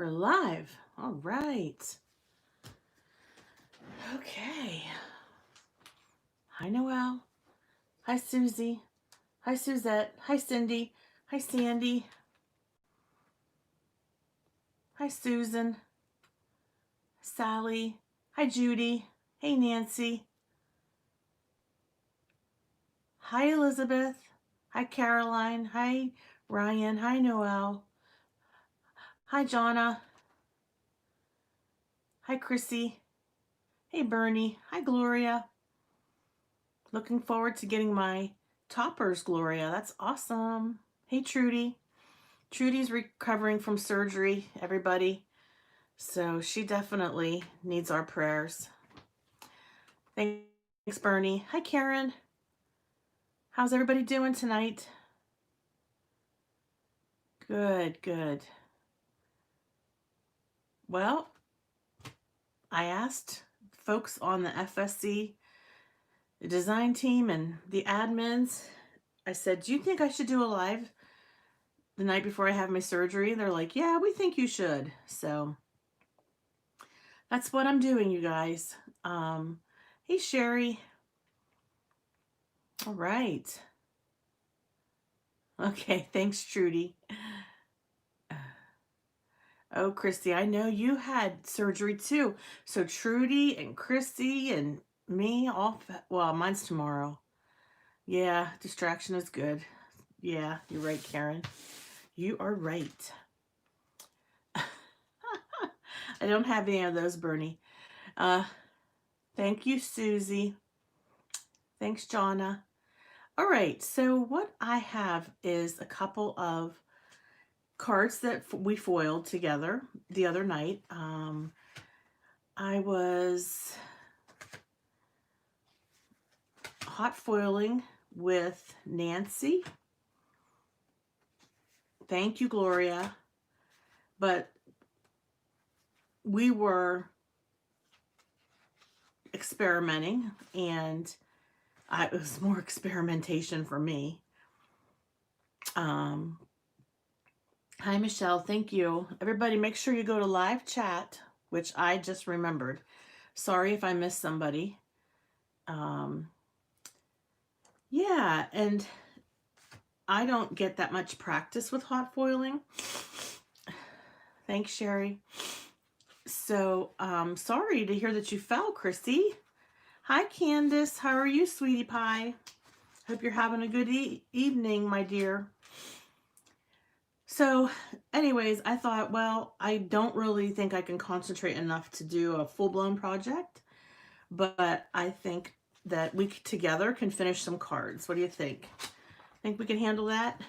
We're live. All right. Okay. Hi, Noelle. Hi, Susie. Hi, Suzette. Hi, Cindy. Hi, Sandy. Hi, Susan. Sally. Hi, Judy. Hey, Nancy. Hi, Elizabeth. Hi, Caroline. Hi, Ryan. Hi, Noelle. Hi, Jonna. Hi, Chrissy. Hey, Bernie. Hi, Gloria. Looking forward to getting my toppers, Gloria. That's awesome. Hey, Trudy. Trudy's recovering from surgery, everybody. So she definitely needs our prayers. Thanks, Bernie. Hi, Karen. How's everybody doing tonight? Good, good. Well, I asked folks on the FSC, the design team, and the admins, I said, do you think I should do a live the night before I have my surgery? And they're like, yeah, we think you should. So that's what I'm doing, you guys. Hey, Sherry. All right. Okay, thanks, Trudy. Oh, Christy, I know you had surgery too. So Trudy and Christy and me all, well, mine's tomorrow. Yeah, distraction is good. Yeah, you're right, Karen. You are right. I don't have any of those, Bernie. Thank you, Susie. Thanks, Jonna. All right, so what I have is a couple of cards that we foiled together the other night. I was hot foiling with Nancy. Thank you, Gloria. But we were experimenting, and it was more experimentation for me. Hi, Michelle. Thank you. Everybody, make sure you go to live chat, which I just remembered. Sorry if I missed somebody. Yeah, and I don't get that much practice with hot foiling. Thanks, Sherry. So, sorry to hear that you fell, Chrissy. Hi, Candace. How are you, sweetie pie? Hope you're having a good evening, my dear. So, anyways, I thought, well, I don't really think I can concentrate enough to do a full-blown project, but I think that we together can finish some cards. What do you think? Think we can handle that?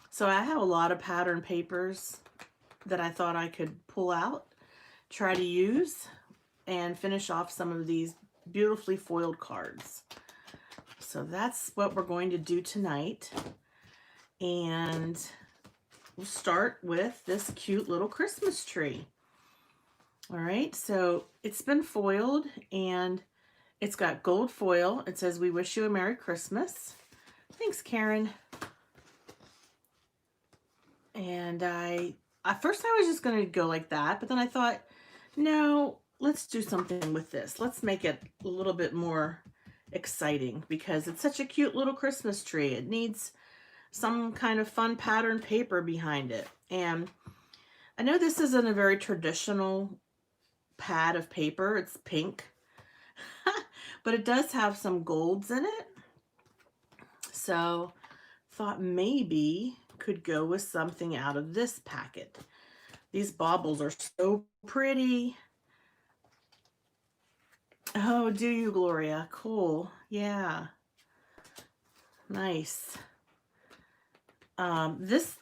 So I have a lot of pattern papers that I thought I could pull out, try to use, and finish off some of these beautifully foiled cards. So that's what we're going to do tonight. And we'll start with this cute little Christmas tree. All right, so it's been foiled and it's got gold foil. It says, "We wish you a Merry Christmas." Thanks, Karen. And at first I was just going to go like that, but then I thought, no, let's do something with this. Let's make it a little bit more exciting because it's such a cute little Christmas tree. It needs some kind of fun pattern paper behind it. And I know this isn't a very traditional pad of paper. It's pink, but it does have some golds in it. So thought maybe could go with something out of this packet. These baubles are so pretty. Oh, do you, Gloria? Cool. Yeah. Nice.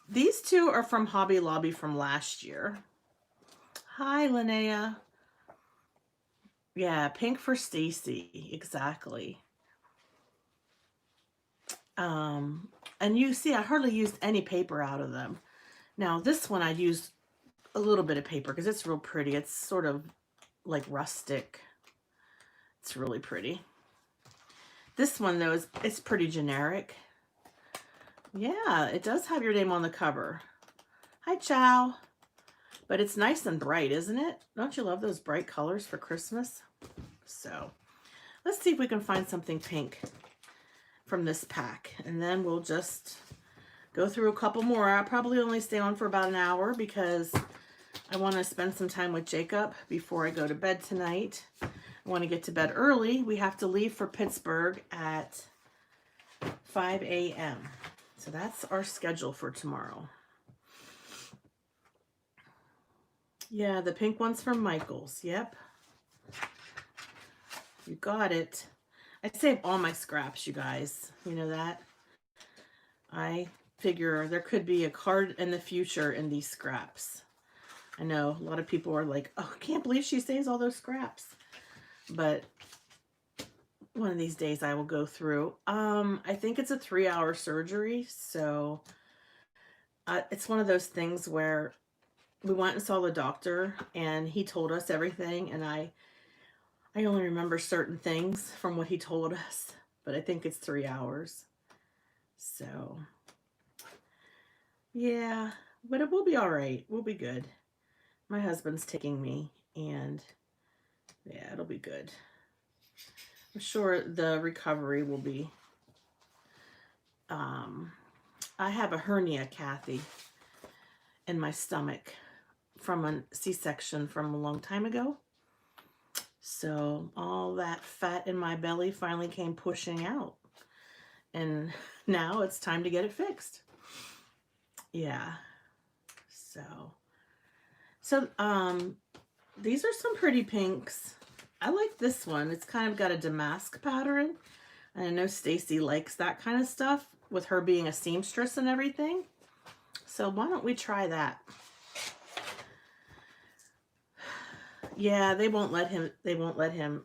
These two are from Hobby Lobby from last year. Hi, Linnea. Yeah, pink for Stacy. Exactly. And you see, I hardly used any paper out of them. Now, this one I used a little bit of paper because it's real pretty. It's sort of like rustic. It's really pretty. This one, though, it's pretty generic. Yeah, it does have your name on the cover. Hi, Chow. But it's nice and bright, isn't it? Don't you love those bright colors for Christmas? So let's see if we can find something pink from this pack. And then we'll just go through a couple more. I'll probably only stay on for about an hour because I want to spend some time with Jacob before I go to bed tonight. I want to get to bed early. We have to leave for Pittsburgh at 5 a.m. So that's our schedule for tomorrow. Yeah, the pink one's from Michael's. Yep. You got it. I save all my scraps, you guys. You know that? I figure there could be a card in the future in these scraps. I know a lot of people are like, oh, I can't believe she saves all those scraps. But one of these days I will go through. I think it's a 3-hour surgery. So it's one of those things where we went and saw the doctor and he told us everything. And I only remember certain things from what he told us. But I think it's 3 hours. So, yeah. But it will be all right. We'll be good. My husband's taking me, and yeah, it'll be good. I'm sure the recovery will be. I have a hernia, Kathy, in my stomach from a C-section from a long time ago. So all that fat in my belly finally came pushing out. And now it's time to get it fixed. Yeah. So, these are some pretty pinks. I like this one. It's kind of got a damask pattern. And I know Stacy likes that kind of stuff with her being a seamstress and everything. So why don't we try that? Yeah, they won't let him.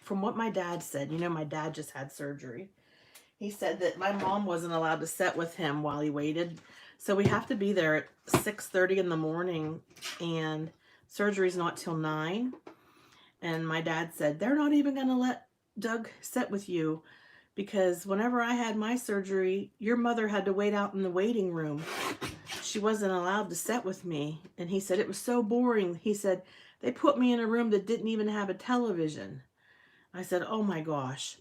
From what my dad said, you know, my dad just had surgery. He said that my mom wasn't allowed to sit with him while he waited. So we have to be there at 6:30 in the morning, and surgery's not till 9. And my dad said, they're not even going to let Doug sit with you because whenever I had my surgery, your mother had to wait out in the waiting room. She wasn't allowed to sit with me. And he said, it was so boring. He said, they put me in a room that didn't even have a television. I said, oh my gosh.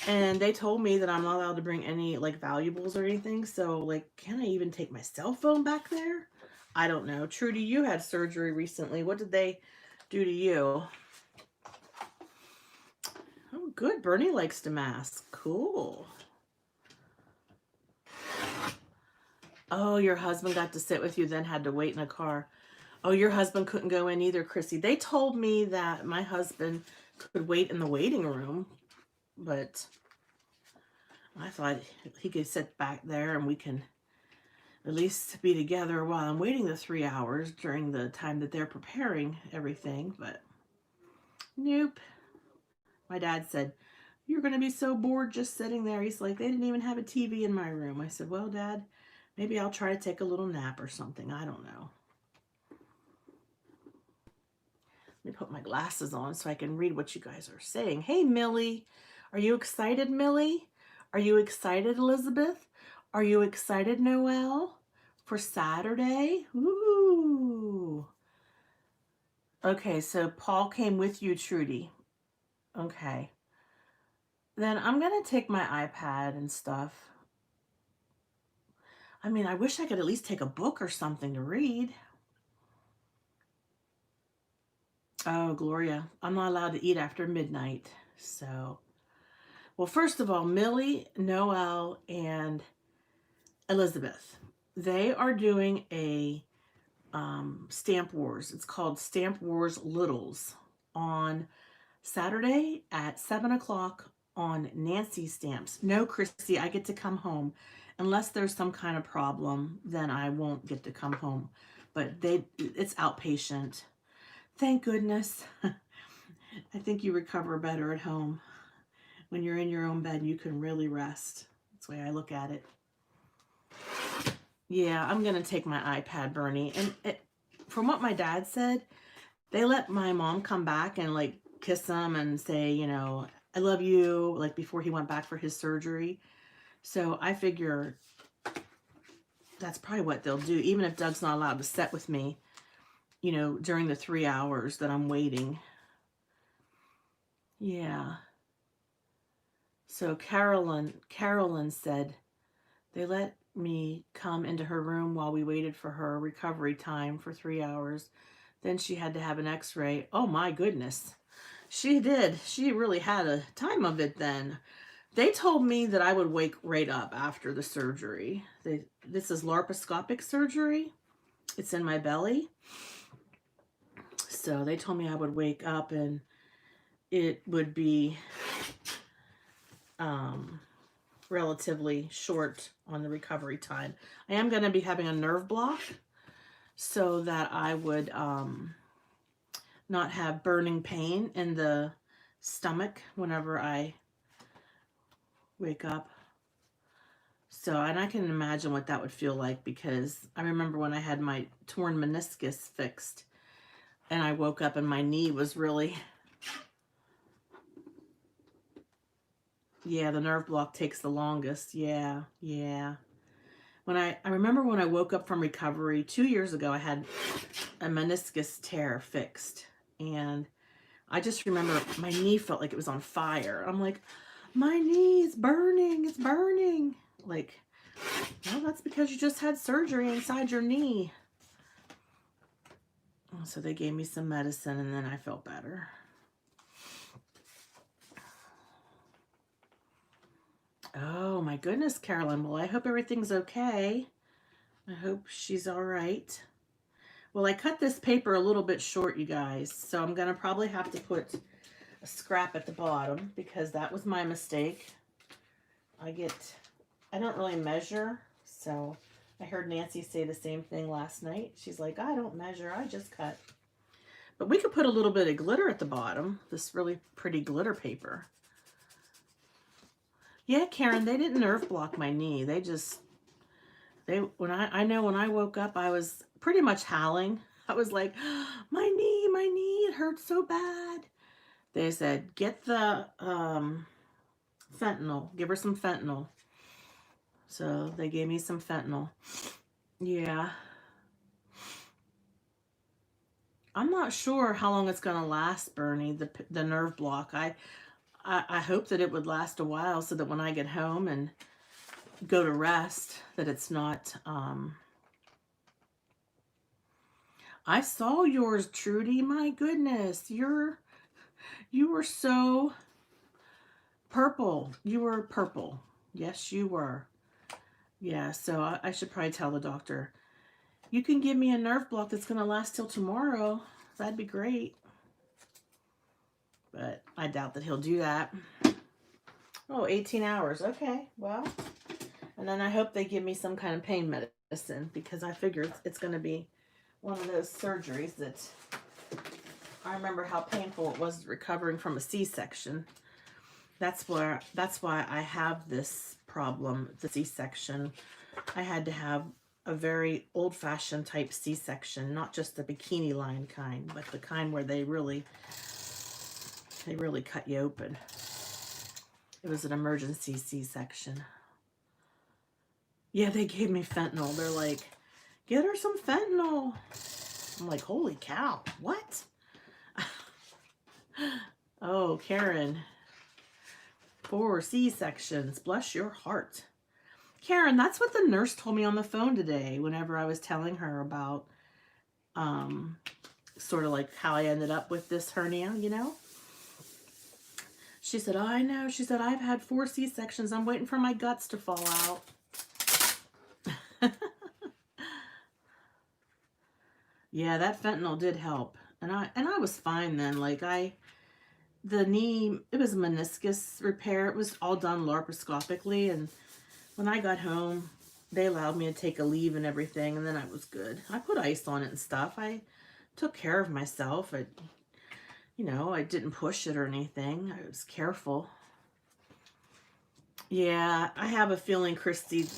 And they told me that I'm not allowed to bring any like valuables or anything. So like, can I even take my cell phone back there? I don't know. Trudy, you had surgery recently. What did they do to you? Oh, good. Bernie likes to mask. Cool. Oh, your husband got to sit with you, then had to wait in a car. Oh, your husband couldn't go in either, Chrissy. They told me that my husband could wait in the waiting room, but I thought he could sit back there and we can at least be together while I'm waiting the 3 hours during the time that they're preparing everything, but nope. My dad said, you're going to be so bored just sitting there. He's like, they didn't even have a TV in my room. I said, well, Dad, maybe I'll try to take a little nap or something. I don't know. Let me put my glasses on so I can read what you guys are saying. Hey, Millie. Are you excited, Millie? Are you excited, Elizabeth? Are you excited, Noelle, for Saturday? Ooh. Okay, so Paul came with you, Trudy. Okay. Then I'm going to take my iPad and stuff. I mean, I wish I could at least take a book or something to read. Oh, Gloria, I'm not allowed to eat after midnight. So, well, first of all, Millie, Noelle, and Elizabeth, they are doing a Stamp Wars. It's called Stamp Wars Littles on Saturday at 7 o'clock on Nancy's Stamps. No, Chrissy, I get to come home. Unless there's some kind of problem, then I won't get to come home. But it's outpatient. Thank goodness. I think you recover better at home. When you're in your own bed, you can really rest. That's the way I look at it. Yeah, I'm going to take my iPad, Bernie. And from what my dad said, they let my mom come back and like kiss him and say, you know, I love you, like before he went back for his surgery. So I figure that's probably what they'll do. Even if Doug's not allowed to sit with me, you know, during the 3 hours that I'm waiting. Yeah. So Carolyn said they let me come into her room while we waited for her recovery time for 3 hours. Then she had to have an x-ray. Oh my goodness. She did. She really had a time of it then. They told me that I would wake right up after the surgery. This is laparoscopic surgery. It's in my belly. So they told me I would wake up and it would be relatively short on the recovery time. I am going to be having a nerve block so that I would not have burning pain in the stomach whenever I wake up. So, and I can imagine what that would feel like, because I remember when I had my torn meniscus fixed and I woke up and my knee was really, yeah, the nerve block takes the longest. Yeah, yeah. When I remember when I woke up from recovery 2 years ago, I had a meniscus tear fixed, and I just remember my knee felt like it was on fire. I'm like, my knee is burning, it's burning. Like, well, that's because you just had surgery inside your knee. So they gave me some medicine and then I felt better. Oh my goodness, Carolyn. Well, I hope everything's okay. I hope she's all right. Well, I cut this paper a little bit short, you guys, so I'm going to probably have to put a scrap at the bottom because that was my mistake. I don't really measure, so I heard Nancy say the same thing last night. She's like, I don't measure, I just cut. But we could put a little bit of glitter at the bottom, this really pretty glitter paper. Yeah, Karen, they didn't nerve block my knee. When I woke up, I was pretty much howling. I was like, my knee, it hurts so bad. They said, get the fentanyl, give her some fentanyl. So they gave me some fentanyl. Yeah. I'm not sure how long it's going to last, Bernie, the nerve block. I hope that it would last a while so that when I get home and go to rest, that it's not, I saw yours, Trudy. My goodness, you were so purple. You were purple. Yes, you were. Yeah, so I should probably tell the doctor, you can give me a nerve block that's going to last till tomorrow. That'd be great. But I doubt that he'll do that. Oh, 18 hours. Okay, well. And then I hope they give me some kind of pain medicine, because I figure it's going to be one of those surgeries that I remember how painful it was recovering from a C-section. That's why I have this problem, the C-section. I had to have a very old-fashioned type C-section, not just the bikini line kind, but the kind where they really cut you open. It was an emergency C-section. Yeah, they gave me fentanyl. They're like, get her some fentanyl. I'm like, holy cow, what? Oh, Karen. 4 C-sections. Bless your heart. Karen, that's what the nurse told me on the phone today whenever I was telling her about sort of like how I ended up with this hernia, you know? She said, oh, I know. She said, I've had 4 C-sections. I'm waiting for my guts to fall out. Yeah, that fentanyl did help. And I was fine then. Like the knee, it was a meniscus repair. It was all done laparoscopically. And when I got home, they allowed me to take a leave and everything. And then I was good. I put ice on it and stuff. I took care of myself. I didn't push it or anything. I was careful. Yeah, I have a feeling, Christy,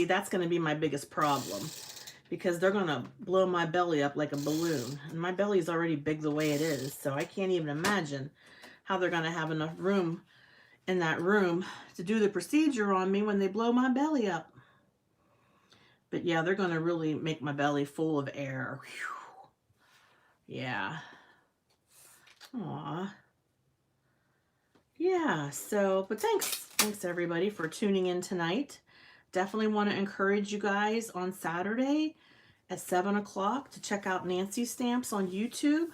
that's going to be my biggest problem, because they're going to blow my belly up like a balloon. And my belly's already big the way it is, so I can't even imagine how they're going to have enough room in that room to do the procedure on me when they blow my belly up. But yeah, they're going to really make my belly full of air. Whew. Yeah. Aw. Yeah, so, but thanks everybody for tuning in tonight. Definitely want to encourage you guys on Saturday at 7 o'clock to check out Nancy Stamps on YouTube.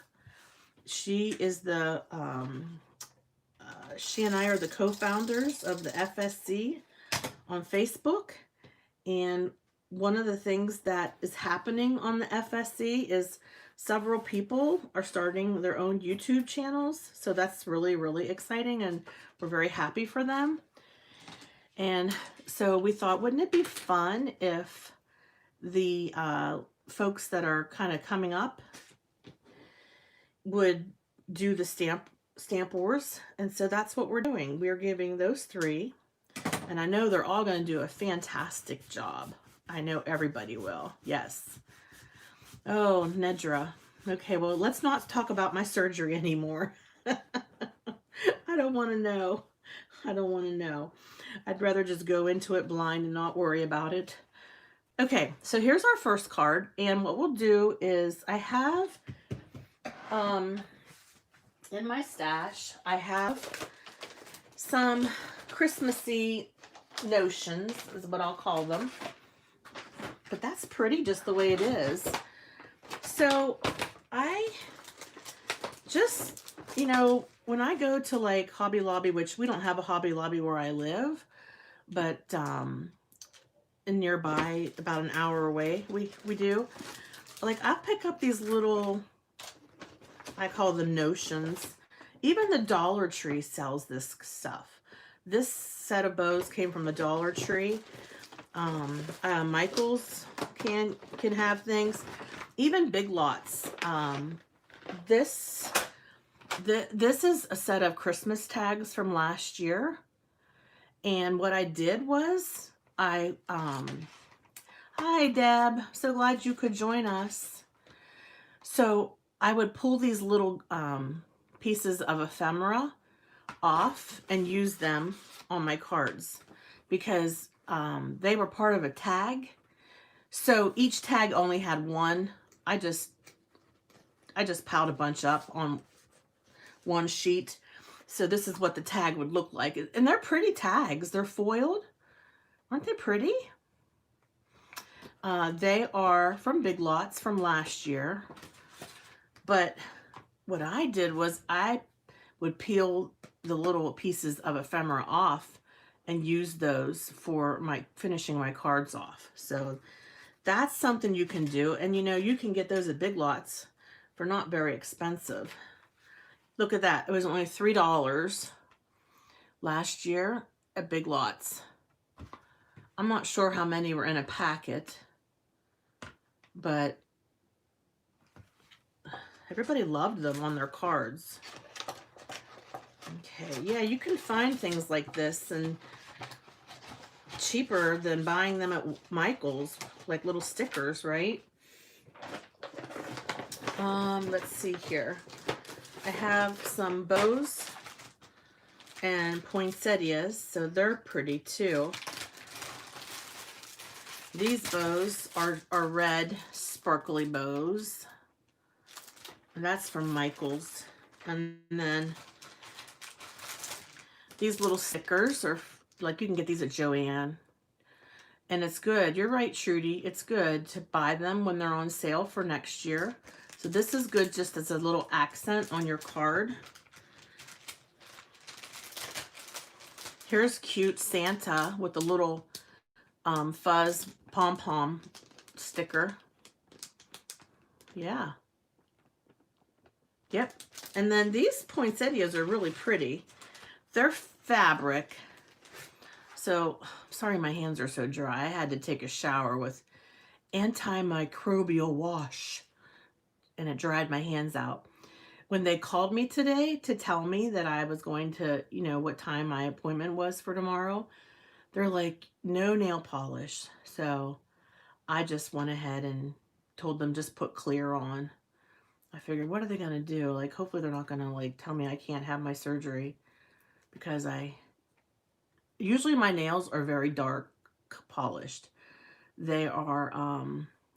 She is she and I are the co-founders of the FSC on Facebook. And one of the things that is happening on the FSC is several people are starting their own YouTube channels. So that's really, really exciting, and we're very happy for them. And so we thought, wouldn't it be fun if the folks that are kind of coming up would do the stamp wars? And so that's what we're doing. We're giving those three, and I know they're all going to do a fantastic job. I know everybody will. Yes. Oh, Nedra. Okay, well, let's not talk about my surgery anymore. I don't want to know. I don't want to know. I'd rather just go into it blind and not worry about it. Okay, so here's our first card, and what we'll do is I have in my stash, I have some Christmassy notions, is what I'll call them. But that's pretty just the way it is. So I just, you know, when I go to like Hobby Lobby, which we don't have a Hobby Lobby where I live, but in nearby, about an hour away, we do. Like, I pick up these little, I call them notions. Even the Dollar Tree sells this stuff. This set of bows came from the Dollar Tree. Michael's can have things. Even Big Lots. This is a set of Christmas tags from last year. And what I did was hi Deb, so glad you could join us. So I would pull these little pieces of ephemera off and use them on my cards because they were part of a tag. So each tag only had one. I just piled a bunch up on one sheet. So this is what the tag would look like. And they're pretty tags. They're foiled. Aren't they pretty? They are from Big Lots from last year. But what I did was I would peel the little pieces of ephemera off and use those for finishing my cards off. So that's something you can do. And you know, you can get those at Big Lots for not very expensive. Look at that. It was only $3 last year at Big Lots. I'm not sure how many were in a packet, but everybody loved them on their cards. Okay, yeah, you can find things like this and cheaper than buying them at Michael's, like little stickers, right? Let's see here. I have some bows and poinsettias, so they're pretty too. These bows are red sparkly bows. And that's from Michael's. And then these little stickers are like, you can get these at Joann. And it's good. You're right, Trudy. It's good to buy them when they're on sale for next year. So this is good just as a little accent on your card. Here's cute Santa with a little fuzz pom-pom sticker. Yeah. Yep. And then these poinsettias are really pretty. They're fabric. So, sorry my hands are so dry. I had to take a shower with antimicrobial wash. And it dried my hands out. When they called me today to tell me that I was going to, you know, what time my appointment was for tomorrow, they're like, no nail polish. So I just went ahead and told them just put clear on. I figured, what are they going to do? Like, hopefully they're not going to like tell me I can't have my surgery, because usually my nails are very dark polished. They are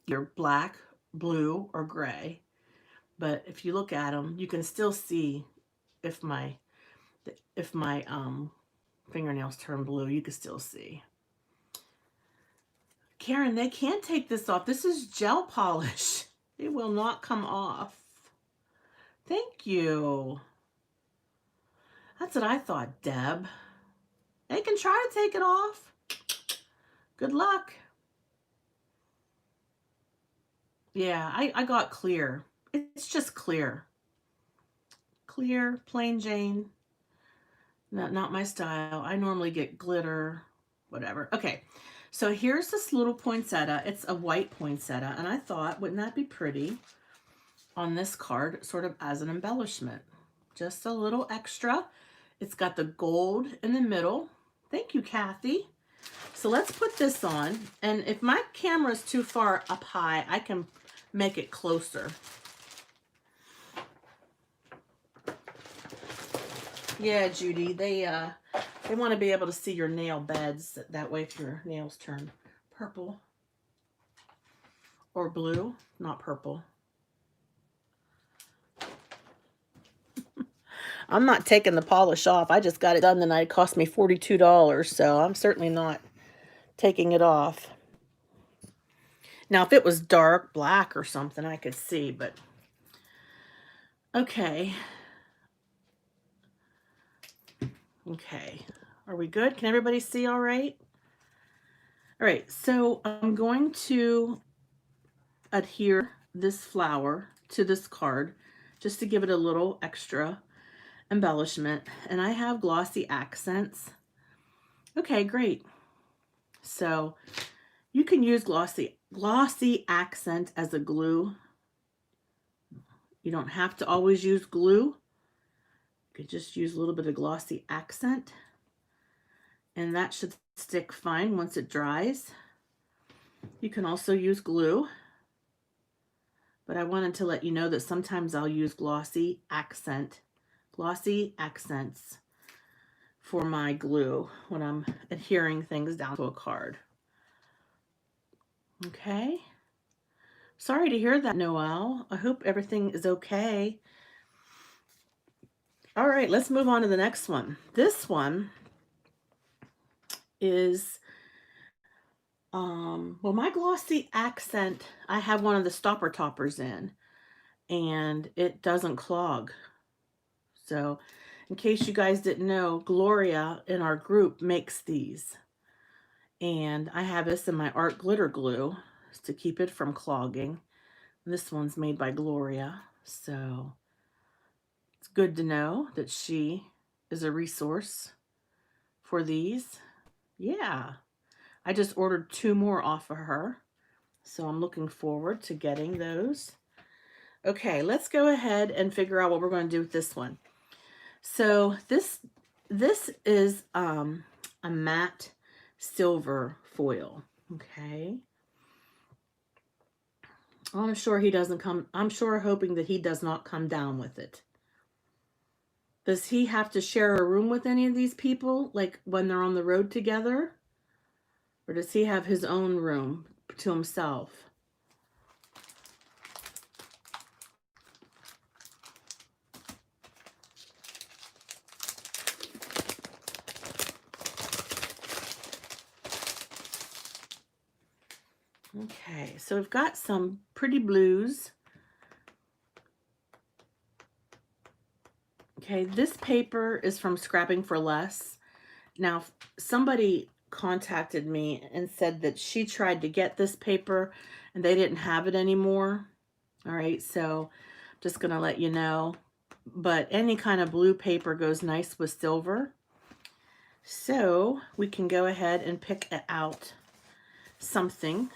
either black, blue, or gray. But if you look at them, you can still see if my fingernails turn blue, you can still see. Karen, they can't take this off. This is gel polish. It will not come off. Thank you. That's what I thought, Deb. They can try to take it off. Good luck. Yeah, I got clear. It's just clear. Clear, plain Jane. Not my style. I normally get glitter, whatever. Okay, so here's this little poinsettia. It's a white poinsettia, and I thought, wouldn't that be pretty on this card, sort of as an embellishment? Just a little extra. It's got the gold in the middle. Thank you, Kathy. So let's put this on, and if my camera is too far up high, I can make it closer. Yeah, Judy, they want to be able to see your nail beds. That way if your nails turn purple or blue, not purple. I'm not taking the polish off. I just got it done the night. It cost me $42, so I'm certainly not taking it off. Now, if it was dark black or something, I could see, but okay. Okay, are we good? Can everybody see all right? All right, so I'm going to adhere this flower to this card just to give it a little extra embellishment. And I have glossy accents. Okay, great. So you can use glossy accent as a glue. You don't have to always use glue. You could just use a little bit of glossy accent, and that should stick fine once it dries. You can also use glue, but I wanted to let you know that sometimes I'll use glossy accents for my glue when I'm adhering things down to a card. Okay. Sorry to hear that, Noelle. I hope everything is okay. All right, let's move on to the next one. This one is, well, my glossy accent, I have one of the stopper toppers in, and it doesn't clog. So in case you guys didn't know, Gloria in our group makes these. And I have this in my art glitter glue to keep it from clogging. This one's made by Gloria, so it's good to know that she is a resource for these. Yeah, I just ordered 2 more off of her, so I'm looking forward to getting those. Okay, let's go ahead and figure out what we're going to do with this one. So this is a matte silver foil. Okay. I'm sure he doesn't come. I'm sure hoping that he does not come down with it. Does he have to share a room with any of these people, like when they're on the road together? Or does he have his own room to himself? Okay, so we've got some pretty blues. Okay, this paper is from Scrapping for Less. Now, somebody contacted me and said that she tried to get this paper and they didn't have it anymore. All right, so just gonna let you know. But any kind of blue paper goes nice with silver. So we can go ahead and pick out something,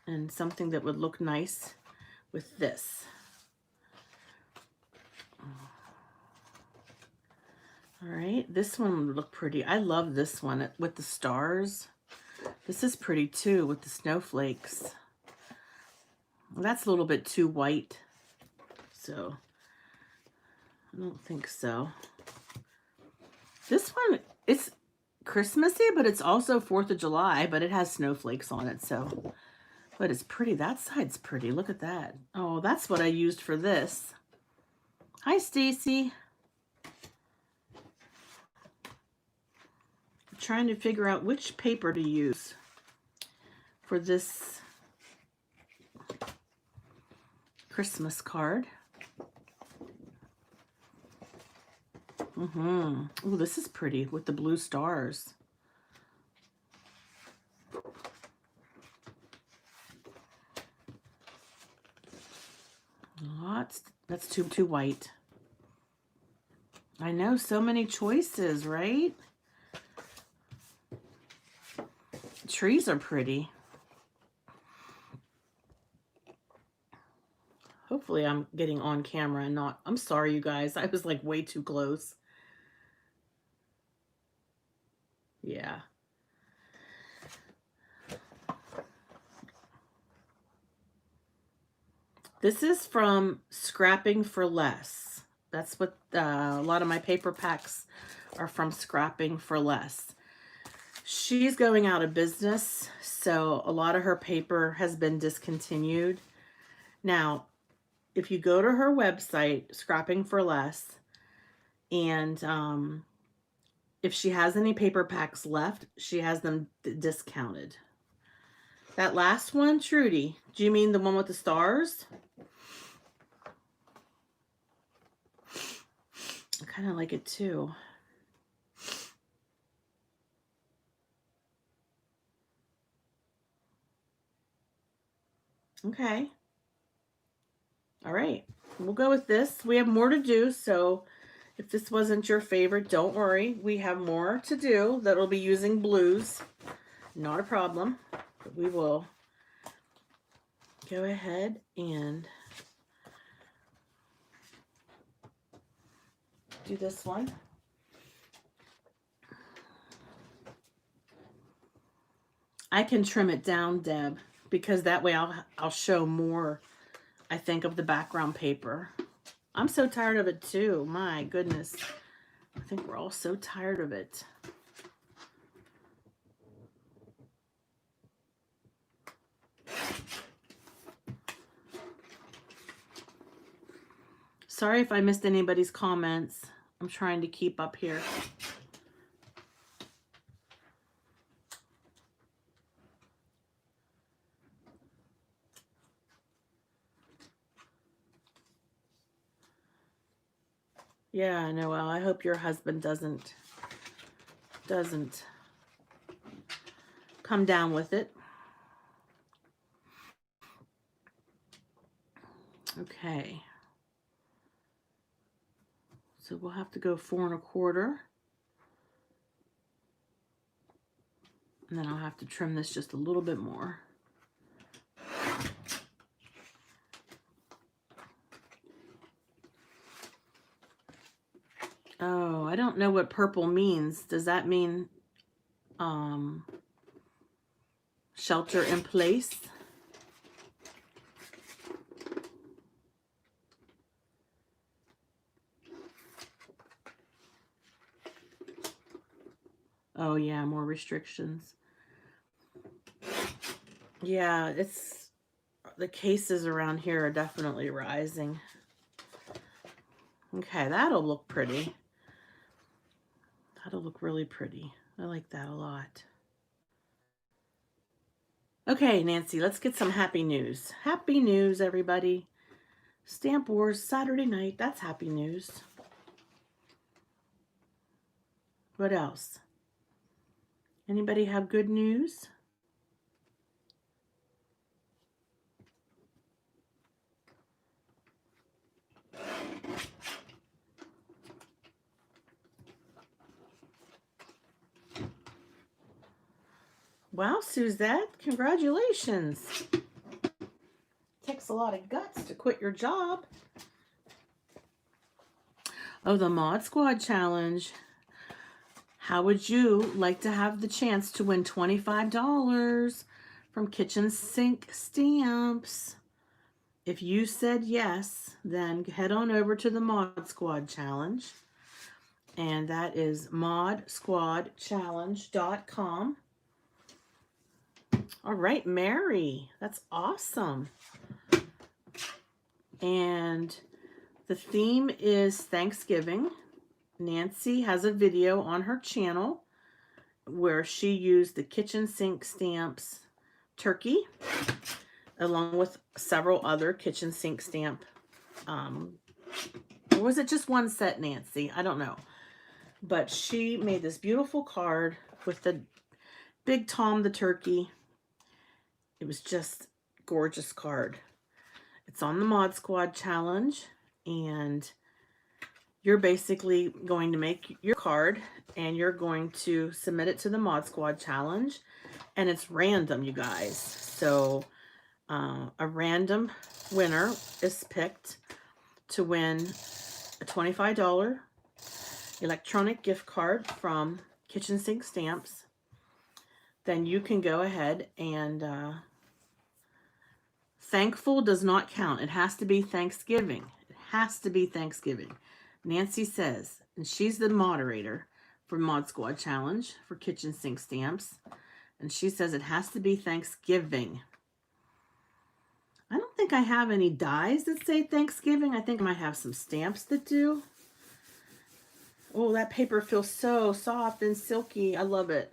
and something that would look nice with this. All right, this one would look pretty. I love this one with the stars. This is pretty too with the snowflakes. That's a little bit too white, so I don't think so. This one, it's Christmassy, but it's also 4th of July, but it has snowflakes on it, so But it's pretty. That side's pretty. Look at that. Oh, that's what I used for this. Hi, Stacy. I'm trying to figure out which paper to use for this Christmas card. Oh, this is pretty with the blue stars. Lots. That's too white. I know, so many choices, right? Trees are pretty. Hopefully I'm getting on camera and not, I'm sorry you guys, I was like way too close. Yeah. This is from Scrapping for Less. That's what a lot of my paper packs are from, Scrapping for Less. She's going out of business, so a lot of her paper has been discontinued. Now, if you go to her website, Scrapping for Less, and if she has any paper packs left, she has them discounted. That last one, Trudy, do you mean the one with the stars? I kind of like it too. Okay. All right. We'll go with this. We have more to do, so if this wasn't your favorite, don't worry. We have more to do that will be using blues. Not a problem. But we will go ahead and do this one. I can trim it down, Deb, because that way I'll show more, I think, of the background paper. I'm so tired of it too. My goodness. I think we're all so tired of it. Sorry if I missed anybody's comments. I'm trying to keep up here. Yeah, Noelle, I hope your husband doesn't come down with it. Okay. So we'll have to go 4 1/4. And then I'll have to trim this just a little bit more. Oh, I don't know what purple means. Does that mean shelter in place? Oh yeah, more restrictions. Yeah, it's the cases around here are definitely rising. Okay, that'll look pretty. That'll look really pretty. I like that a lot. Okay, Nancy, let's get some happy news. Happy news, everybody. Stamp Wars Saturday night. That's happy news. What else? Anybody have good news? Wow, Suzette, congratulations. Takes a lot of guts to quit your job. Oh, the Mod Squad Challenge. How would you like to have the chance to win $25 from Kitchen Sink Stamps? If you said yes, then head on over to the Mod Squad Challenge. And that is modsquadchallenge.com. All right, Mary. That's awesome. And the theme is Thanksgiving. Nancy has a video on her channel where she used the kitchen sink stamps turkey along with several other kitchen sink stamp. Or was it just one set, Nancy? I don't know. But she made this beautiful card with the big Tom the turkey. It was just gorgeous card. It's on the Mod Squad challenge, and you're basically going to make your card and you're going to submit it to the Mod Squad challenge, and it's random, you guys. So a random winner is picked to win a $25 electronic gift card from Kitchen Sink Stamps. Then you can go ahead and thankful does not count. It has to be Thanksgiving. It has to be Thankgiving. Nancy says, and she's the moderator for Mod Squad Challenge for Kitchen Sink Stamps, and she says it has to be Thanksgiving. I don't think I have any dies that say Thanksgiving. I think I might have some stamps that do. Oh, that paper feels so soft and silky. I love it.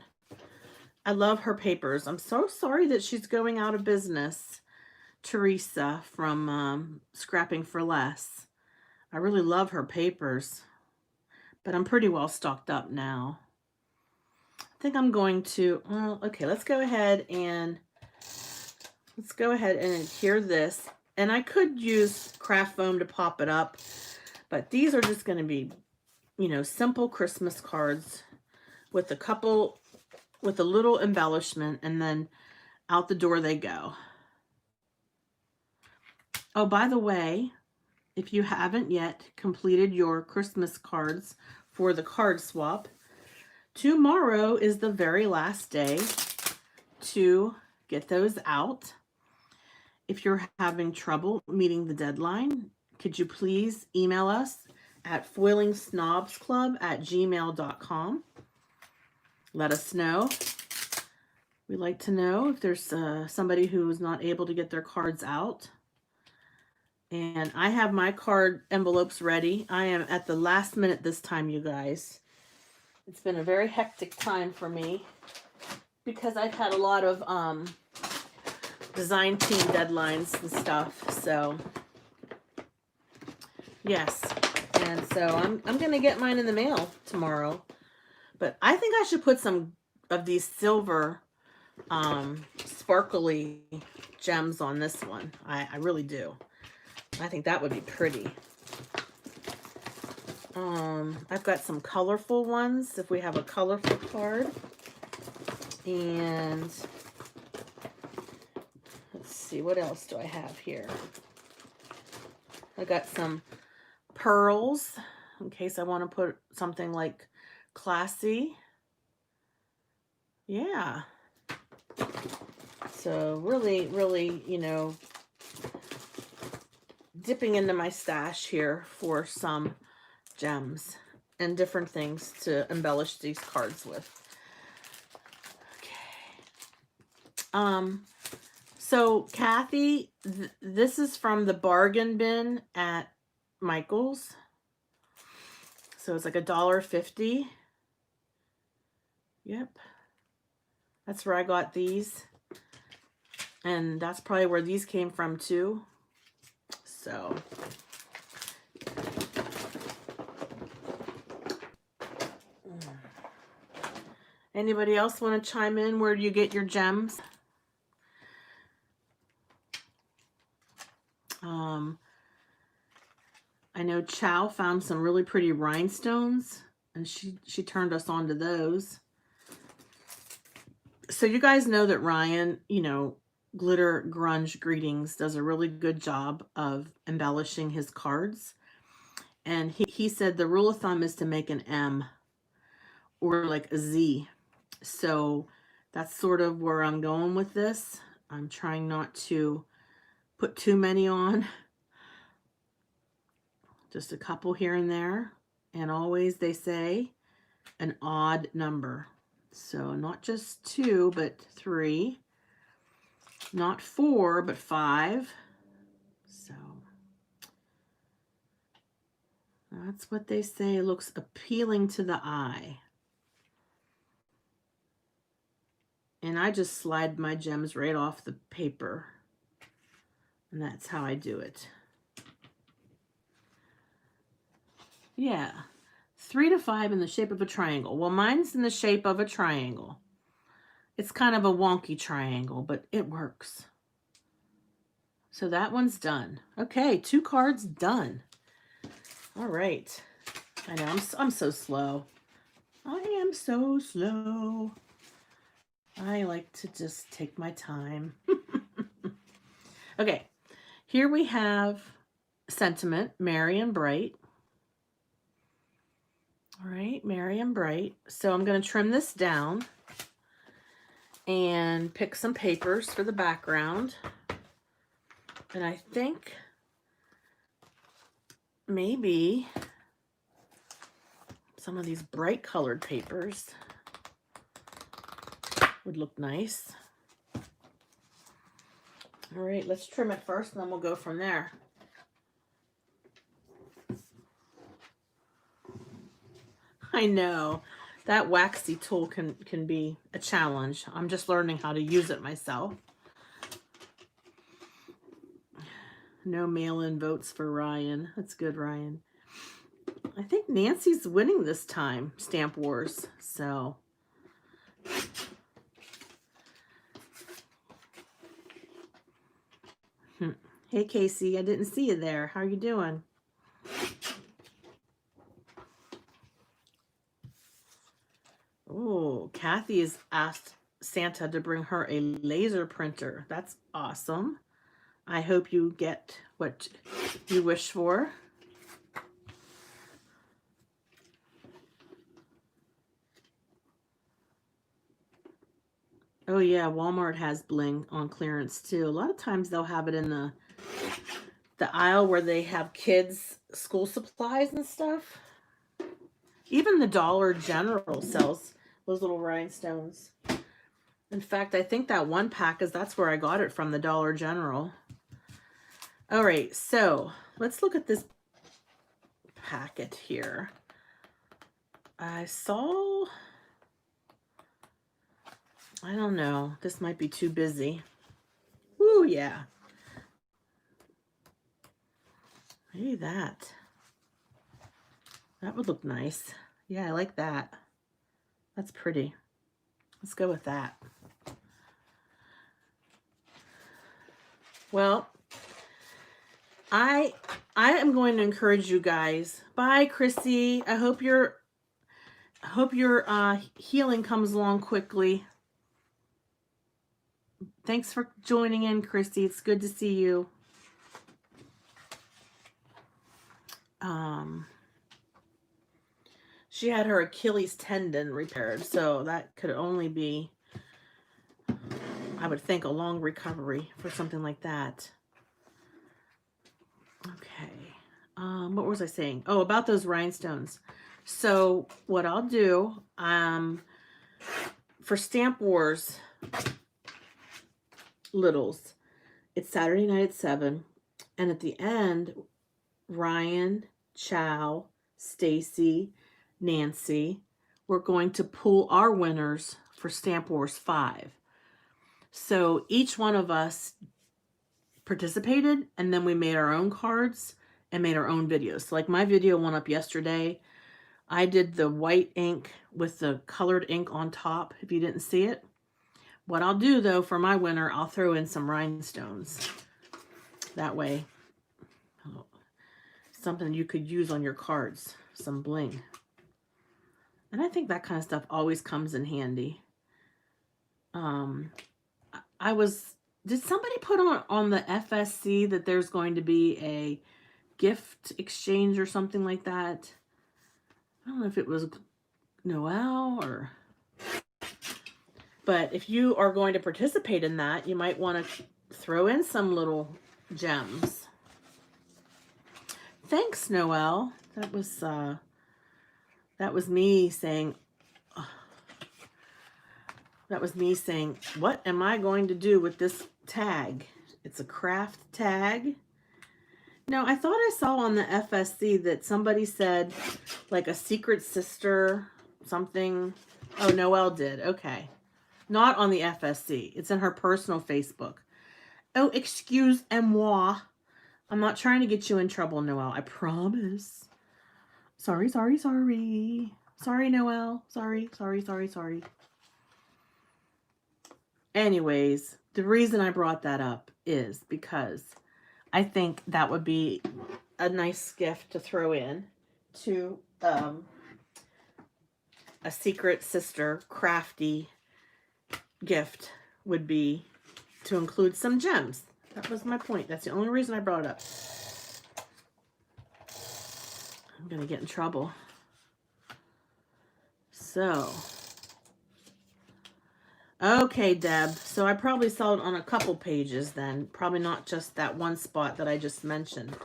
I love her papers. I'm so sorry that she's going out of business, Teresa from Scrapping for Less. I really love her papers, but I'm pretty well stocked up now. I think I'm going to, well, okay, let's go ahead and adhere this. And I could use craft foam to pop it up, but these are just going to be, you know, simple Christmas cards with a little embellishment, and then out the door they go. Oh, by the way, if you haven't yet completed your Christmas cards for the card swap, tomorrow is the very last day to get those out. If you're having trouble meeting the deadline, could you please email us at foilingsnobsclub@gmail.com. Let us know. We'd like to know if there's somebody who is not able to get their cards out. And I have my card envelopes ready. I am at the last minute this time, you guys. It's been a very hectic time for me because I've had a lot of design team deadlines and stuff. So yes, and so I'm gonna get mine in the mail tomorrow. But I think I should put some of these silver sparkly gems on this one. I really do. I think that would be pretty. I've got some colorful ones if we have a colorful card. And let's see, what else do I have here? I got some pearls in case I want to put something like classy. Yeah. So really, really, you know, dipping into my stash here for some gems and different things to embellish these cards with. Okay. So Kathy, this is from the bargain bin at Michael's. So it's like $1.50. Yep. That's where I got these. And that's probably where these came from too. So anybody else want to chime in? Where do you get your gems? I know Chow found some really pretty rhinestones, and she turned us on to those. So you guys know that Ryan, you know, Glitter Grunge Greetings does a really good job of embellishing his cards. And he said the rule of thumb is to make an M or like a Z. So that's sort of where I'm going with this. I'm trying not to put too many on. Just a couple here and there. And always they say an odd number. So not just 2, but 3. Not 4, but 5. So that's what they say looks appealing to the eye. And I just slide my gems right off the paper. And that's how I do it. Yeah. 3 to 5 in the shape of a triangle. Well, mine's in the shape of a triangle. It's kind of a wonky triangle, but it works. So that one's done. Okay, 2 cards done. All right. I know, I'm so slow. I am so slow. I like to just take my time. Okay, here we have Sentiment, Merry and Bright. All right, Merry and Bright. So I'm going to trim this down and pick some papers for the background. And I think maybe some of these bright colored papers would look nice. All right, let's trim it first and then we'll go from there. I know that waxy tool can be a challenge. I'm just learning how to use it myself. No mail-in votes for Ryan. That's good, Ryan. I think Nancy's winning this time, Stamp Wars. So hey, Casey, I didn't see you there. How are you doing? Oh, Kathy has asked Santa to bring her a laser printer. That's awesome. I hope you get what you wish for. Oh yeah, Walmart has bling on clearance too. A lot of times they'll have it in the aisle where they have kids' school supplies and stuff. Even the Dollar General sells those little rhinestones. In fact, I think that one pack that's where I got it from, the Dollar General. All right, so let's look at this packet here. I saw, I don't know, this might be too busy. Ooh, yeah. Maybe that. That would look nice. Yeah, I like that. That's pretty. Let's go with that. Well, I am going to encourage you guys. Bye, Chrissy. I hope your healing comes along quickly. Thanks for joining in, Chrissy. It's good to see you. She had her Achilles tendon repaired, so that could only be, I would think, a long recovery for something like that. Okay. What was I saying? Oh, about those rhinestones. So what I'll do, for Stamp Wars Littles, it's Saturday night at 7, and at the end, Ryan, Chow, Stacy, Nancy, we're going to pull our winners for Stamp Wars 5. So each one of us participated, and then we made our own cards and made our own videos. So like my video went up yesterday. I did the white ink with the colored ink on top, if you didn't see it. What I'll do, though, for my winner, I'll throw in some rhinestones. That way, something you could use on your cards, some bling. And I think that kind of stuff always comes in handy. Did somebody put on the FSC that there's going to be a gift exchange or something like that? I don't know if it was Noel or... But if you are going to participate in that, you might want to throw in some little gems. Thanks, Noel. That was me saying, what am I going to do with this tag. It's a craft tag. No, I thought I saw on the FSC that somebody said like a secret sister something. Oh, Noelle did. Okay. Not on the FSC. It's in her personal Facebook. Oh, excuse-moi. I'm not trying to get you in trouble, Noelle. I promise. Sorry, sorry, sorry. Sorry, Noelle. Sorry, sorry, sorry, sorry. Anyways, the reason I brought that up is because I think that would be a nice gift to throw in to a secret sister crafty gift would be to include some gems. That was my point. That's the only reason I brought it up. I'm going to get in trouble. So, okay, Deb. So I probably saw it on a couple pages then. Probably not just that one spot that I just mentioned.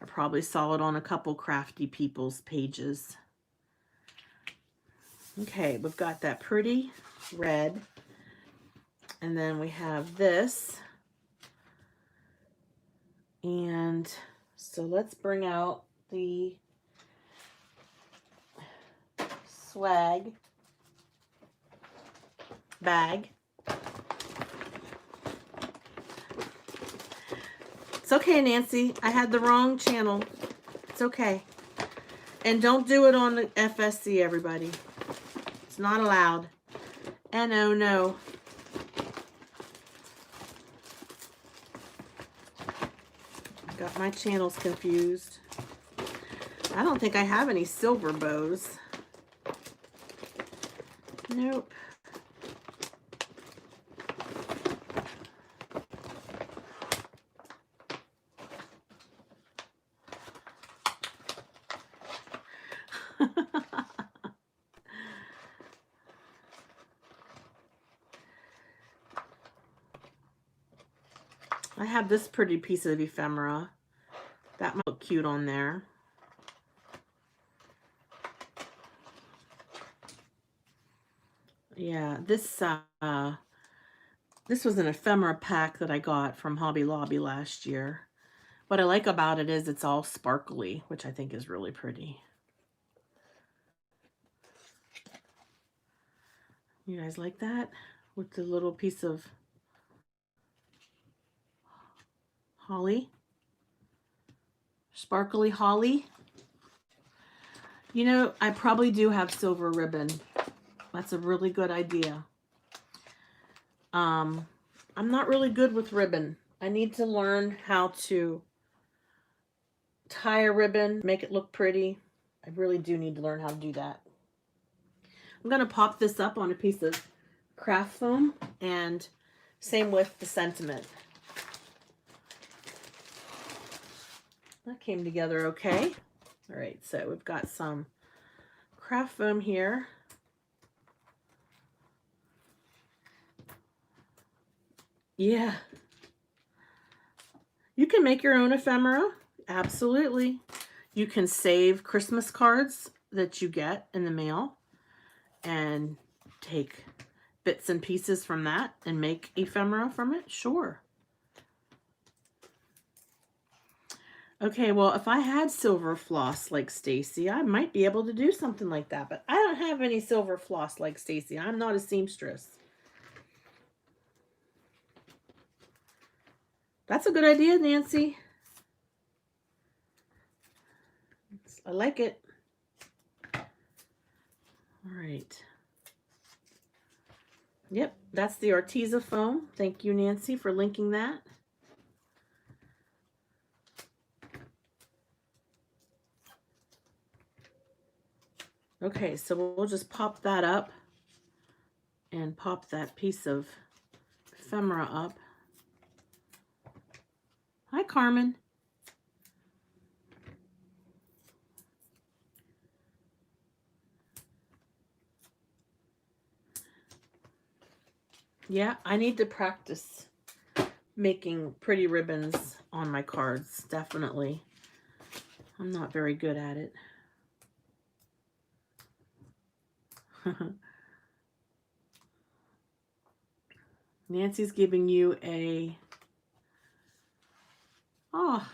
I probably saw it on a couple crafty people's pages. Okay, we've got that pretty red. And then we have this. And so let's bring out the swag bag. It's okay, Nancy. I had the wrong channel. It's okay. And don't do it on the FSC, everybody. It's not allowed. And oh no. Got my channels confused. I don't think I have any silver bows. Nope. I have this pretty piece of ephemera. That might look cute on there. Yeah, this was an ephemera pack that I got from Hobby Lobby last year. What I like about it is it's all sparkly, which I think is really pretty. You guys like that? With the little piece of holly. Sparkly holly. You know, I probably do have silver ribbon. That's a really good idea. I'm not really good with ribbon. I need to learn how to tie a ribbon, make it look pretty. I really do need to learn how to do that. I'm going to pop this up on a piece of craft foam, and same with the sentiment. That came together okay. All right, so we've got some craft foam here. Yeah. You can make your own ephemera. Absolutely. You can save Christmas cards that you get in the mail and take bits and pieces from that and make ephemera from it. Sure. Okay, well, if I had silver floss like Stacy, I might be able to do something like that, but I don't have any silver floss like Stacy. I'm not a seamstress. That's a good idea, Nancy. I like it. All right. Yep, that's the Adhesive foam. Thank you, Nancy, for linking that. Okay, so we'll just pop that up and pop that piece of ephemera up. Hi, Carmen. Yeah, I need to practice making pretty ribbons on my cards, definitely. I'm not very good at it. Nancy's giving you a, oh,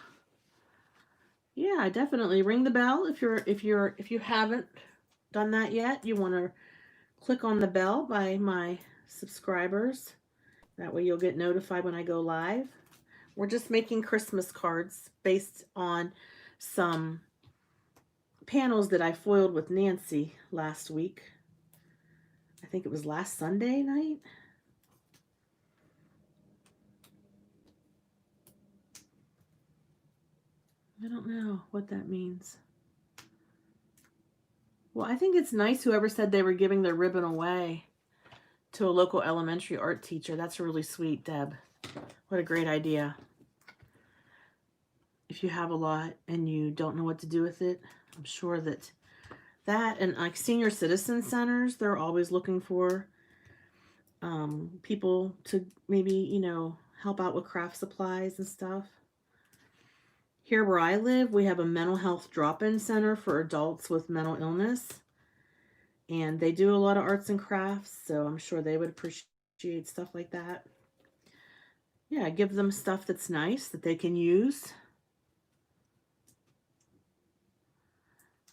yeah, definitely ring the bell if you haven't done that yet. You want to click on the bell by my subscribers. That way you'll get notified when I go live. We're just making Christmas cards based on some panels that I foiled with Nancy last week. I think it was last Sunday night. I don't know what that means. Well, I think it's nice whoever said they were giving their ribbon away to a local elementary art teacher. That's really sweet, Deb. What a great idea. If you have a lot and you don't know what to do with it, I'm sure that and like senior citizen centers, they're always looking for people to maybe, you know, help out with craft supplies and stuff. Here where I live, we have a mental health drop-in center for adults with mental illness. And they do a lot of arts and crafts, so I'm sure they would appreciate stuff like that. Yeah, give them stuff that's nice that they can use.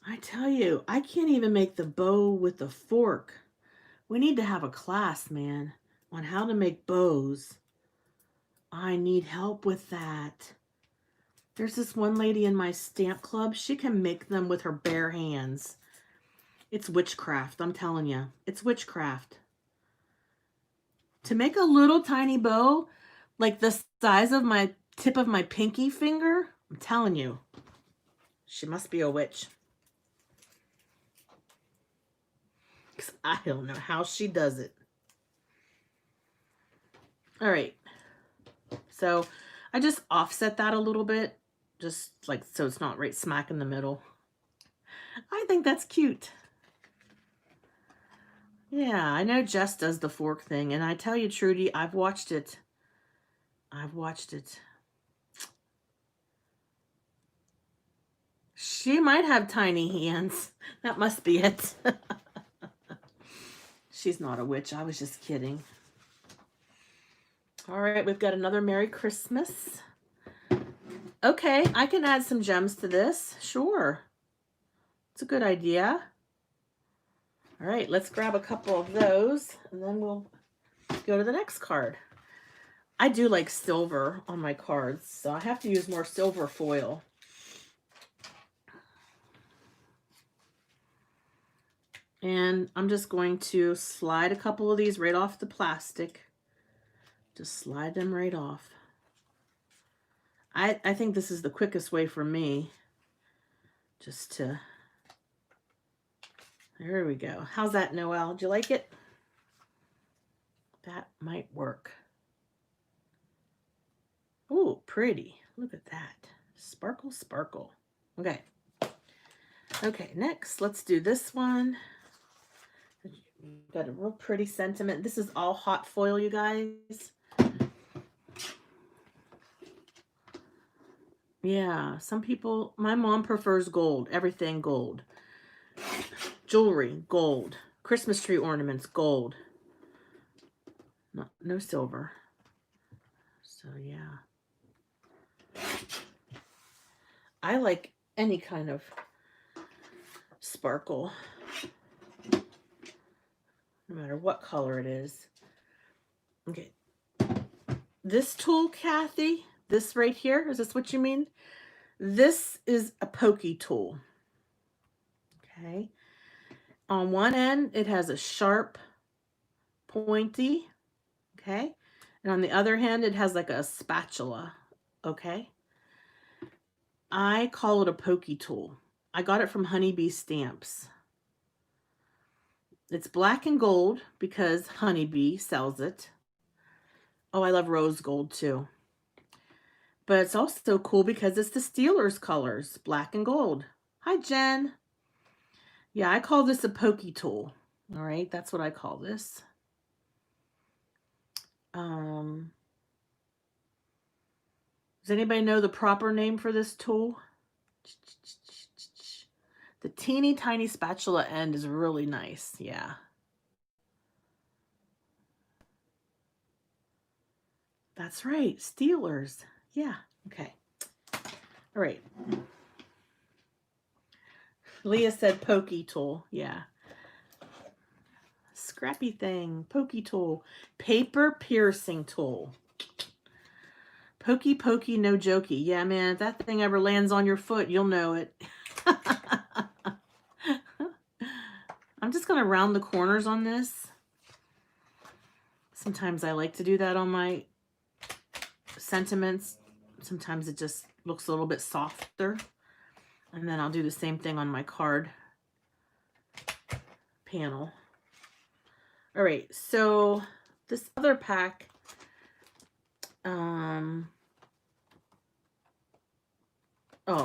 I tell you, I can't even make the bow with the fork. We need to have a class, man, on how to make bows. I need help with that. There's this one lady in my stamp club. She can make them with her bare hands. It's witchcraft, I'm telling you. It's witchcraft. To make a little tiny bow, like the size of my tip of my pinky finger, I'm telling you, she must be a witch. Because I don't know how she does it. All right. So I just offset that a little bit, just like so it's not right smack in the middle. I think that's cute. Yeah, I know Jess does the fork thing, and I tell you, Trudy, I've watched it. I've watched it. She might have tiny hands. That must be it. She's not a witch. I was just kidding. All right, we've got another Merry Christmas. Okay, I can add some gems to this. Sure. It's a good idea. All right, let's grab a couple of those, and then we'll go to the next card. I do like silver on my cards, so I have to use more silver foil. And I'm just going to slide a couple of these right off the plastic. Just slide them right off. I think this is the quickest way for me. Just to... There we go. How's that, Noelle? Do you like it? That might work. Oh, pretty. Look at that. Sparkle, sparkle. Okay. Okay, next, let's do this one. Got a real pretty sentiment. This is all hot foil, you guys. Yeah, some people, my mom prefers gold, everything gold. Jewelry, gold. Christmas tree ornaments, gold. No silver. So, yeah. I like any kind of sparkle, no matter what color it is. Okay. This tool, Kathy, this right here, is this what you mean? This is a pokey tool. Okay. On one end, it has a sharp, pointy, okay? And on the other hand, it has like a spatula, okay? I call it a pokey tool. I got it from Honeybee Stamps. It's black and gold because Honeybee sells it. Oh, I love rose gold too. But it's also cool because it's the Steelers colors, black and gold. Hi, Jen. Yeah, I call this a pokey tool. All right, that's what I call this. Does anybody know the proper name for this tool? The teeny tiny spatula end is really nice. Yeah. That's right, Steelers. Yeah, okay. All right. Leah said pokey tool. Yeah. Scrappy thing, pokey tool, paper piercing tool. Pokey, pokey, no jokey. Yeah, man, if that thing ever lands on your foot, you'll know it. I'm just going to round the corners on this. Sometimes I like to do that on my sentiments. Sometimes it just looks a little bit softer. And then I'll do the same thing on my card panel. All right, so this other pack, oh,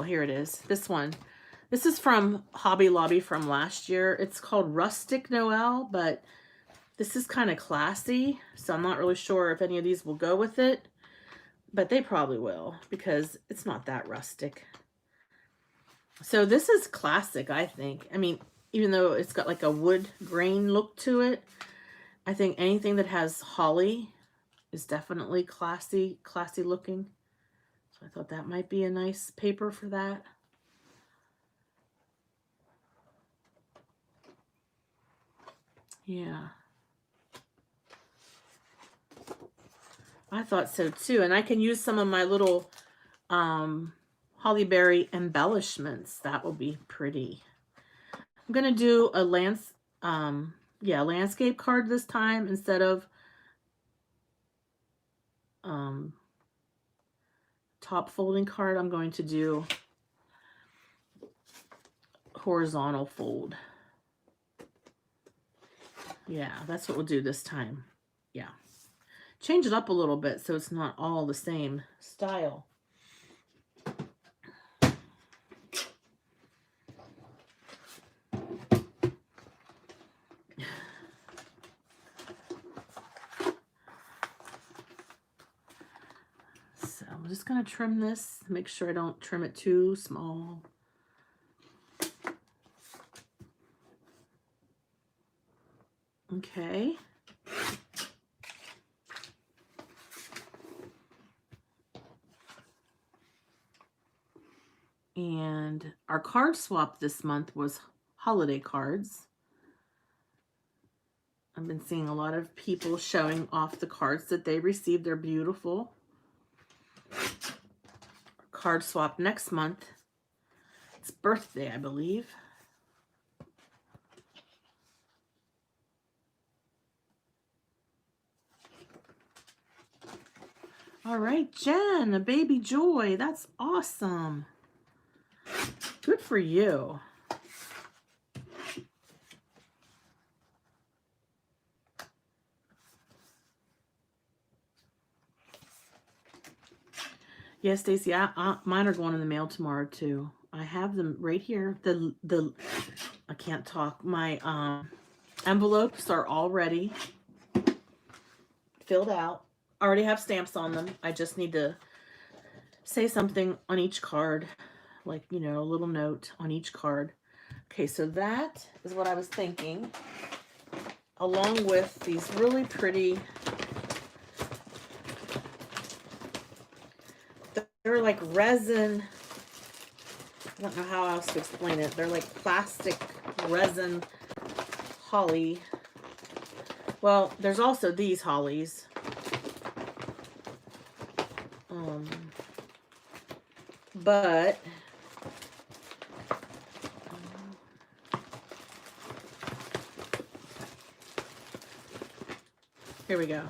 here it is. This one. This is from Hobby Lobby from last year. It's called Rustic Noel, but this is kind of classy, so I'm not really sure if any of these will go with it, but they probably will because it's not that rustic. So this is classic, I think. I mean, even though it's got like a wood grain look to it, I think anything that has holly is definitely classy looking. So I thought that might be a nice paper for that. Yeah. I thought so too. And I can use some of my little holly berry embellishments. That will be pretty. I'm going to do a landscape card this time instead of top folding card. I'm going to do horizontal fold. Yeah, that's what we'll do this time. Yeah. Change it up a little bit so it's not all the same style. So I'm just going to trim this, make sure I don't trim it too small. Okay. And our card swap this month was holiday cards. I've been seeing a lot of people showing off the cards that they received. They're beautiful. Our card swap next month. It's birthday, I believe. All right, Jen, a baby joy. That's awesome. Good for you. Yes, Stacy, mine are going in the mail tomorrow too. I have them right here. I can't talk. My envelopes are all ready, filled out. I already have stamps on them. I just need to say something on each card, like, you know, a little note on each card. Okay, so that is what I was thinking, along with these really pretty, they're like resin, I don't know how else to explain it. They're like plastic resin holly. Well, there's also these hollies. But here we go.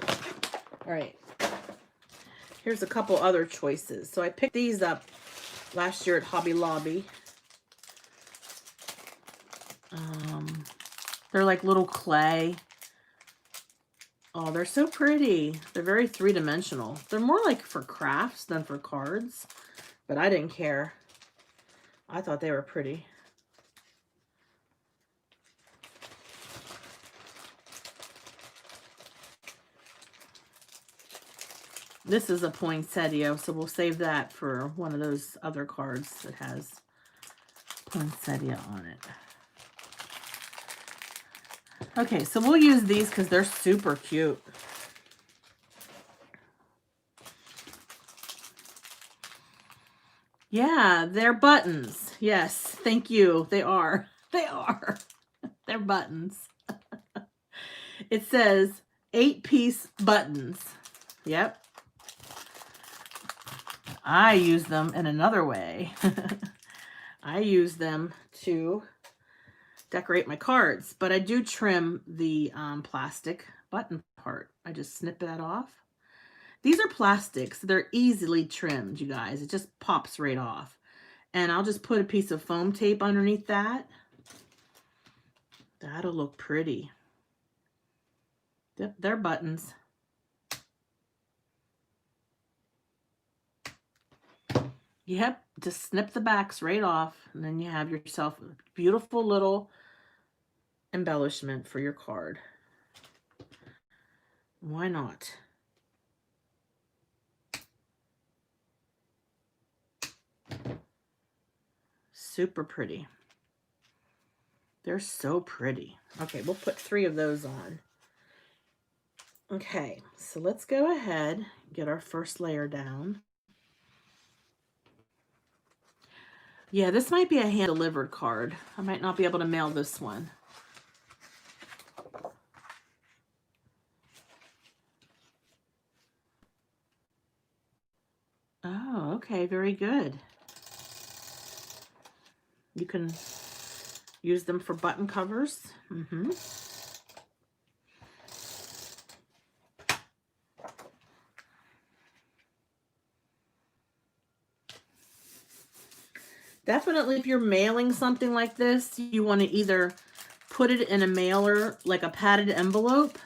All right. Here's a couple other choices. So I picked these up last year at Hobby Lobby. They're like little clay. Oh, they're so pretty. They're very three-dimensional. They're more like for crafts than for cards, but I didn't care. I thought they were pretty. This is a poinsettia, so we'll save that for one of those other cards that has poinsettia on it. Okay, so we'll use these because they're super cute. Yeah, they're buttons. Yes, thank you. They are. They are. They're buttons. It says 8-piece buttons. Yep. I use them in another way. I use them to decorate my cards, but I do trim the plastic button part. I just snip that off. These are plastics. They're easily trimmed, you guys. It just pops right off. And I'll just put a piece of foam tape underneath that. That'll look pretty. Yep, they're buttons. Yep, just snip the backs right off, and then you have yourself a beautiful little embellishment for your card. Why not? Super pretty. They're so pretty. Okay, we'll put 3 of those on. Okay, so let's go ahead, get our first layer down. Yeah, this might be a hand-delivered card. I might not be able to mail this one. Oh, okay, very good. You can use them for button covers. Definitely, if you're mailing something like this, you want to either put it in a mailer, like a padded envelope,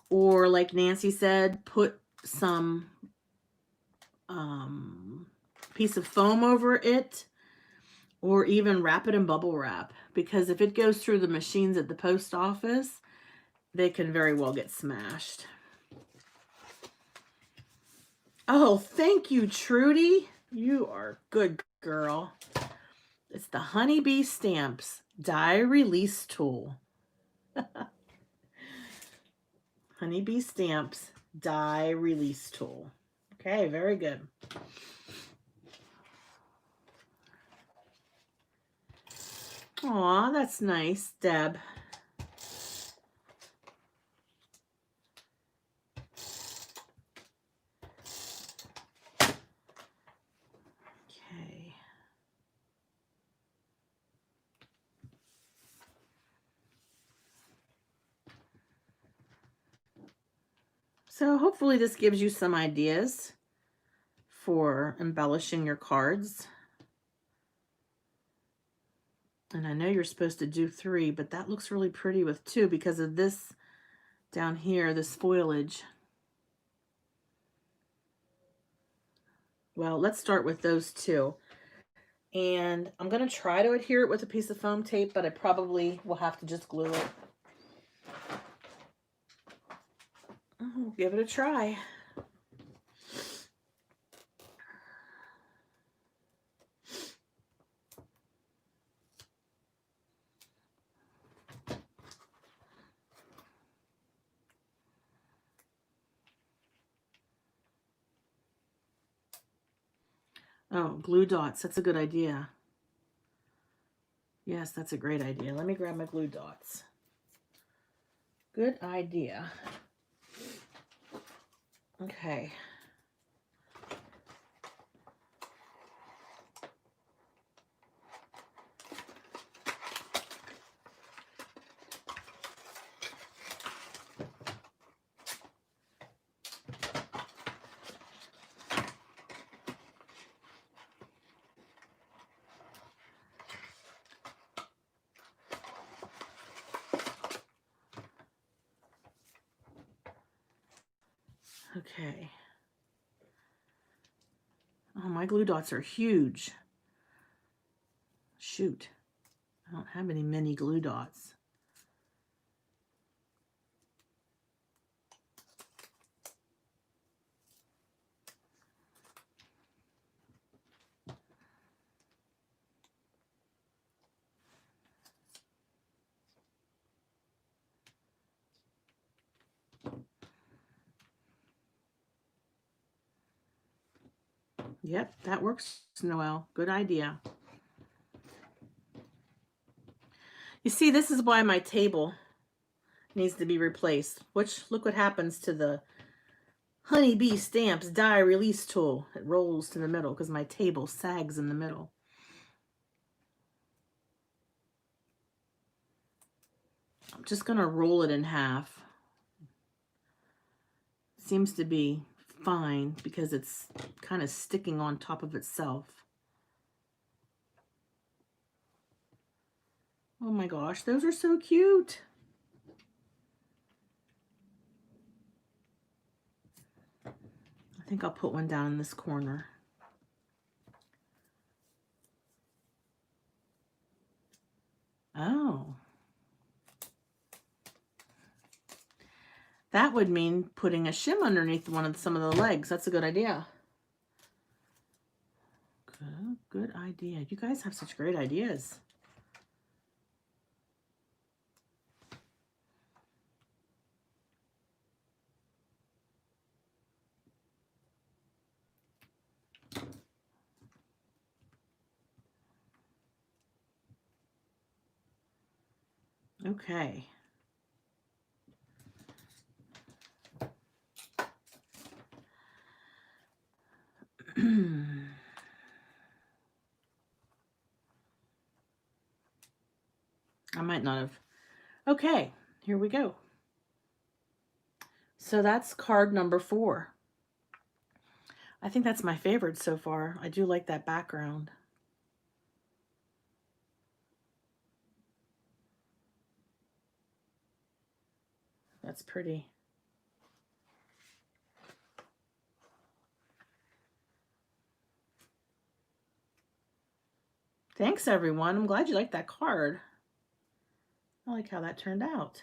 or like Nancy said, put some piece of foam over it, or even wrap it in bubble wrap, because if it goes through the machines at the post office, they can very well get smashed. Oh, thank you, Trudy. You are a good girl. It's the Honeybee Stamps Die Release Tool. Honeybee Stamps Die Release Tool. Okay, very good. Aw, that's nice, Deb. Okay. So hopefully this gives you some ideas for embellishing your cards. And I know you're supposed to do 3, but that looks really pretty with 2 because of this down here, this foliage. Well, let's start with those 2. And I'm going to try to adhere it with a piece of foam tape, but I probably will have to just glue it. We'll give it a try. Oh, glue dots. That's a good idea. Yes, that's a great idea. Let me grab my glue dots. Good idea. Okay. Okay. Oh, my glue dots are huge. Shoot. I don't have any mini glue dots. Yep, that works, Noelle. Good idea. You see, this is why my table needs to be replaced. Which, look what happens to the Honeybee Stamps die release tool. It rolls to the middle because my table sags in the middle. I'm just going to roll it in half. Seems to be fine because it's kind of sticking on top of itself. Oh my gosh, those are so cute. I think I'll put one down in this corner. Oh. That would mean putting a shim underneath some of the legs. That's a good idea. Good idea. You guys have such great ideas. Okay. I might not have. Okay, here we go. So that's card number 4. I think that's my favorite so far. I do like that background. That's pretty. Thanks, everyone. I'm glad you liked that card. I like how that turned out.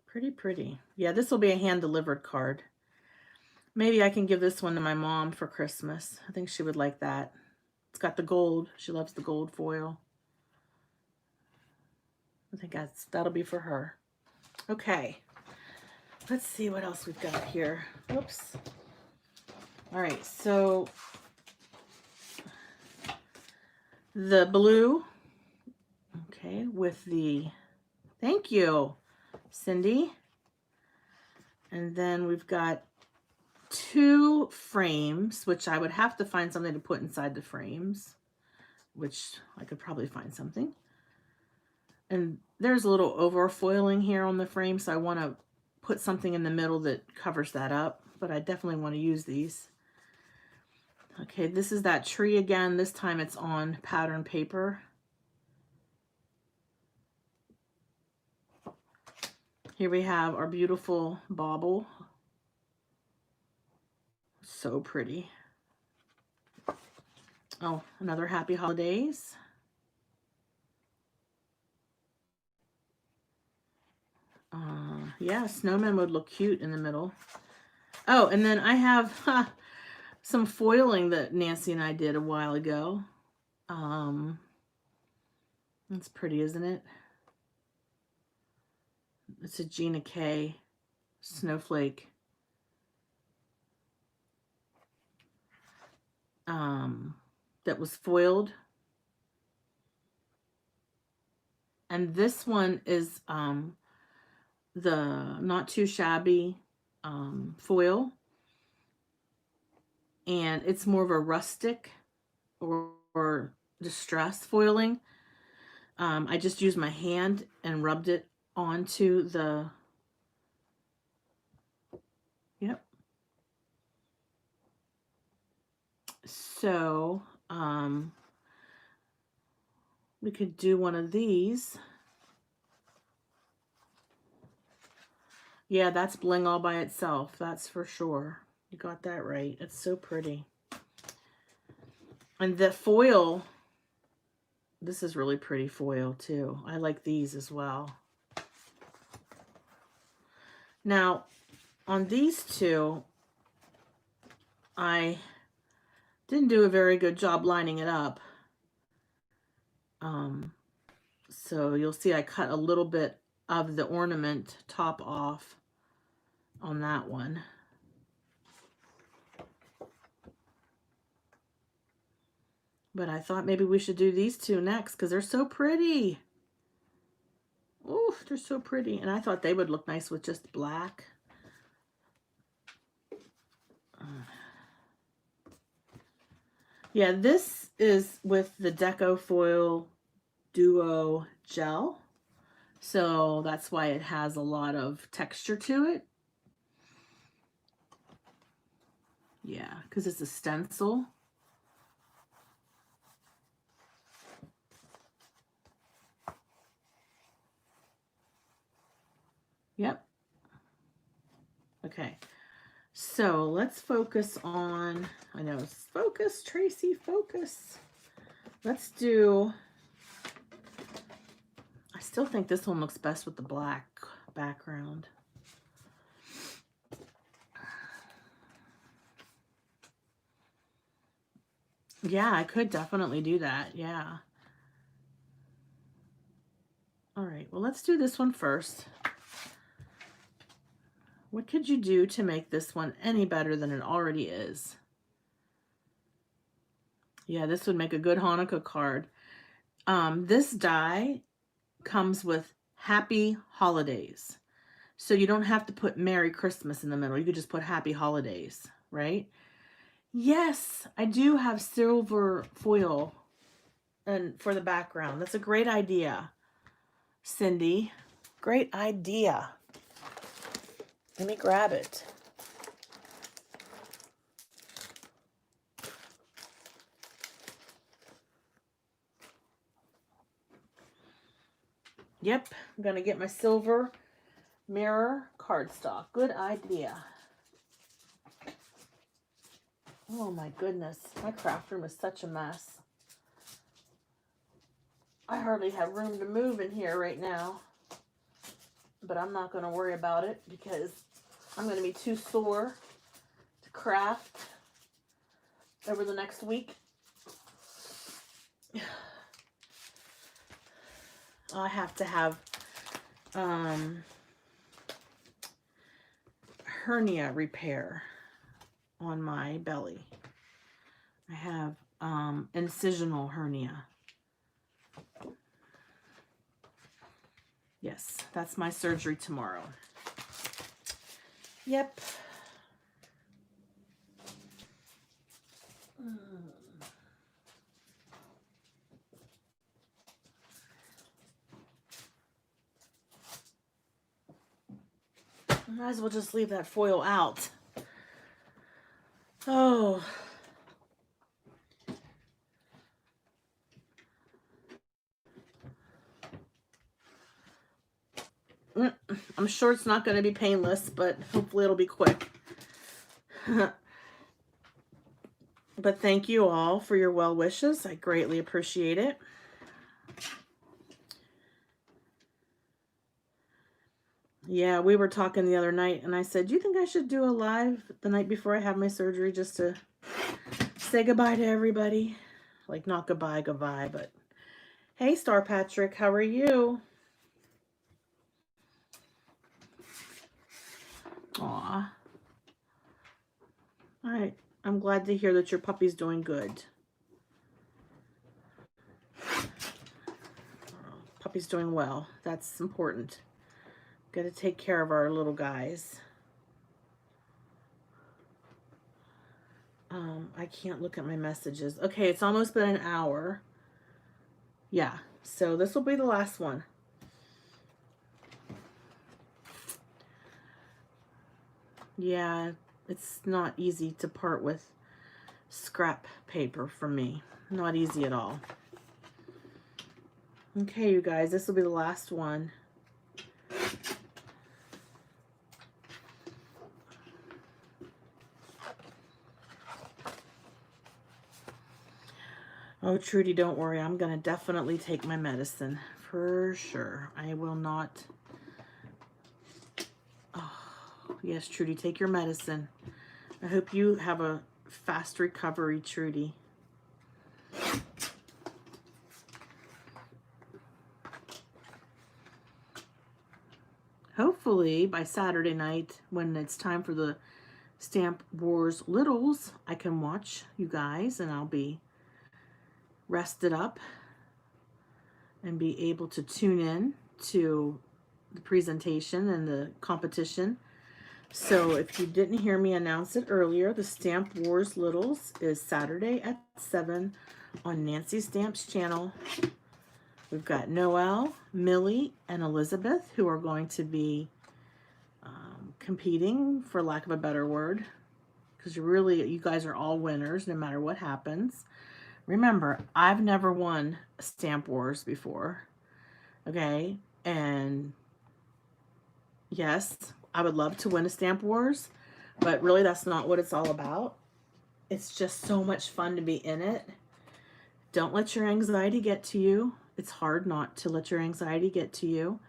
Pretty pretty. Yeah, this will be a hand-delivered card. Maybe I can give this one to my mom for Christmas. I think she would like that. It's got the gold. She loves the gold foil. I think that'll be for her. Okay. Let's see what else we've got here. Whoops. All right, so the blue, okay, with the, thank you, Cindy. And then we've got 2 frames, which I would have to find something to put inside the frames, which I could probably find something. And there's a little overfoiling here on the frame, so I want to put something in the middle that covers that up, but I definitely want to use these. Okay, this is that tree again. This time it's on pattern paper. Here we have our beautiful bauble. So pretty. Oh, another happy holidays. Yeah, snowman would look cute in the middle. Oh, and then I have some foiling that Nancy and I did a while ago. That's pretty, isn't it? It's a Gina K snowflake. That was foiled. And this one is the Not Too Shabby foil. And it's more of a rustic or distress foiling. I just used my hand and rubbed it onto the, yep. So we could do one of these. Yeah, that's bling all by itself. That's for sure. You got that right. It's so pretty. And the foil, this is really pretty foil too. I like these as well. Now, on these 2, I didn't do a very good job lining it up. So you'll see I cut a little bit of the ornament top off on that one. But I thought maybe we should do these two next because they're so pretty. Oh, they're so pretty. And I thought they would look nice with just black. Yeah, this is with the Deco Foil Duo Gel. So that's why it has a lot of texture to it. Yeah, because it's a stencil. Yep. Okay. So let's focus on, I know, focus, Tracy, focus. Let's do, I still think this one looks best with the black background. Yeah, I could definitely do that. Yeah. All right, well, let's do this one first. What could you do to make this one any better than it already is? Yeah, this would make a good Hanukkah card. This die comes with Happy Holidays. So you don't have to put Merry Christmas in the middle. You could just put Happy Holidays, right? Yes, I do have silver foil and for the background. That's a great idea, Cindy. Great idea. Let me grab it. Yep, I'm going to get my silver mirror cardstock. Good idea. Oh my goodness, my craft room is such a mess. I hardly have room to move in here right now. But I'm not going to worry about it because I'm going to be too sore to craft over the next week. I have to have hernia repair on my belly. I have incisional hernia. Yes, that's my surgery tomorrow. Yep. Might as well just leave that foil out. Oh. I'm sure it's not going to be painless, but hopefully it'll be quick. But thank you all for your well wishes. I greatly appreciate it. Yeah, we were talking the other night, and I said, do you think I should do a live the night before I have my surgery just to say goodbye to everybody? Like, not goodbye, but... Hey, Star Patrick, how are you? Aw. All right. I'm glad to hear that your puppy's doing good. Puppy's doing well. That's important. Got to take care of our little guys. I can't look at my messages. Okay, it's almost been an hour. Yeah, so this will be the last one. Yeah, it's not easy to part with scrap paper for me. Not easy at all. Okay, you guys, this will be the last one. Oh, Trudy, don't worry. I'm going to definitely take my medicine. For sure. I will not. Oh, yes, Trudy, take your medicine. I hope you have a fast recovery, Trudy. Hopefully, by Saturday night, when it's time for the Stamp Wars Littles, I can watch you guys, and I'll be rested up and be able to tune in to the presentation and the competition. So if you didn't hear me announce it earlier, the Stamp Wars Littles is Saturday at 7 on Nancy Stamp's channel. We've got Noelle, Millie, and Elizabeth who are going to be competing, for lack of a better word, because you guys are all winners no matter what happens. Remember, I've never won Stamp Wars before, okay? And yes, I would love to win a Stamp Wars, but really that's not what it's all about. It's just so much fun to be in it. Don't let your anxiety get to you. It's hard not to let your anxiety get to you,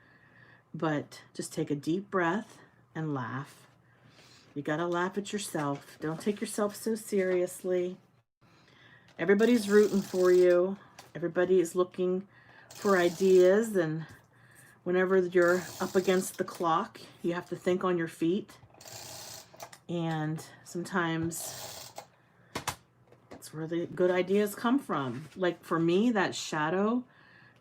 but just take a deep breath and laugh. You gotta laugh at yourself. Don't take yourself so seriously. Everybody's rooting for you. Everybody is looking for ideas, and whenever you're up against the clock, you have to think on your feet. And sometimes that's where the good ideas come from. Like for me, that shadow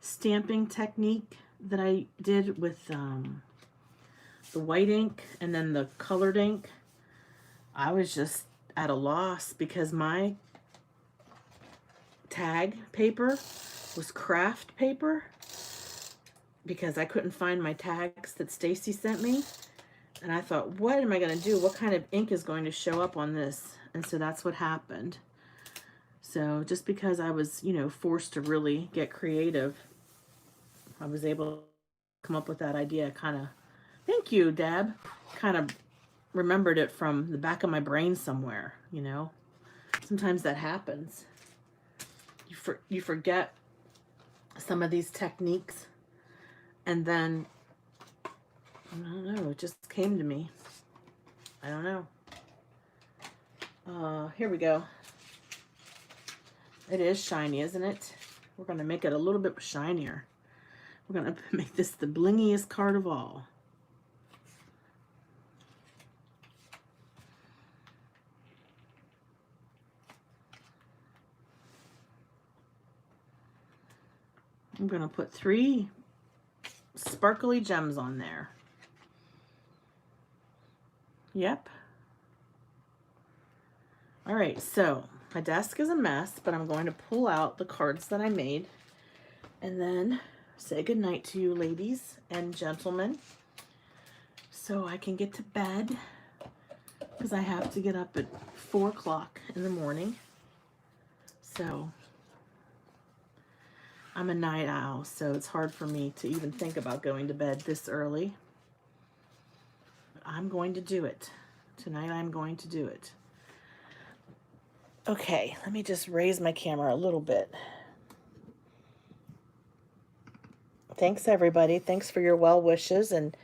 stamping technique that I did with the white ink and then the colored ink, I was just at a loss because my tag paper was craft paper because I couldn't find my tags that Stacy sent me. And I thought, what am I going to do? What kind of ink is going to show up on this? And so that's what happened. So just because I was, you know, forced to really get creative, I was able to come up with that idea. Kind of, thank you, Deb. Kind of remembered it from the back of my brain somewhere, you know. Sometimes that happens. You forget some of these techniques, and then, I don't know, it just came to me. I don't know. Here we go. It is shiny, isn't it? We're going to make it a little bit shinier. We're going to make this the blingiest card of all. I'm going to put 3 sparkly gems on there. Yep. All right, so my desk is a mess, but I'm going to pull out the cards that I made and then say goodnight to you ladies and gentlemen so I can get to bed because I have to get up at 4 o'clock in the morning. So I'm a night owl, so it's hard for me to even think about going to bed this early. I'm going to do it. Tonight I'm going to do it. Okay, let me just raise my camera a little bit. Thanks, everybody. Thanks for your well wishes, and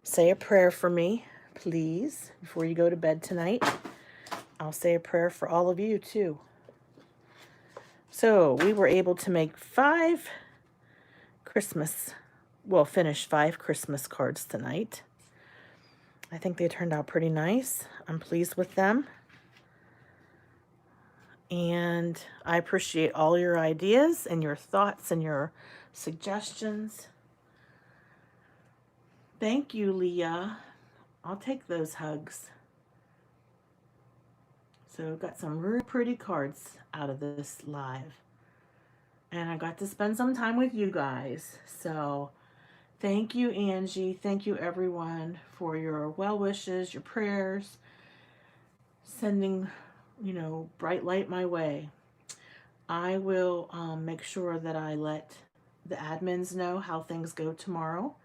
say a prayer for me, please, before you go to bed tonight. I'll say a prayer for all of you, too. So we were able to make 5 finish 5 Christmas cards tonight. I think they turned out pretty nice. I'm pleased with them. And I appreciate all your ideas and your thoughts and your suggestions. Thank you, Leah. I'll take those hugs. So got some really pretty cards out of this live. And I got to spend some time with you guys. So thank you, Angie. Thank you, everyone, for your well wishes, your prayers, sending, you know, bright light my way. I will make sure that I let the admins know how things go tomorrow.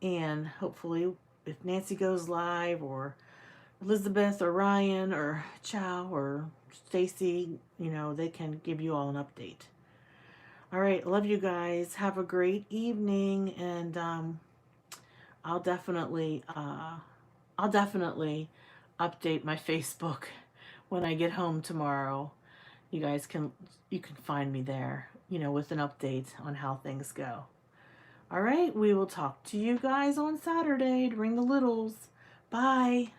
And hopefully, if Nancy goes live, or Elizabeth or Ryan or Chow or Stacy, you know, they can give you all an update. All right, love you guys. Have a great evening, and I'll definitely update my Facebook when I get home tomorrow. You can find me there, you know, with an update on how things go. All right, we will talk to you guys on Saturday to ring the littles. Bye.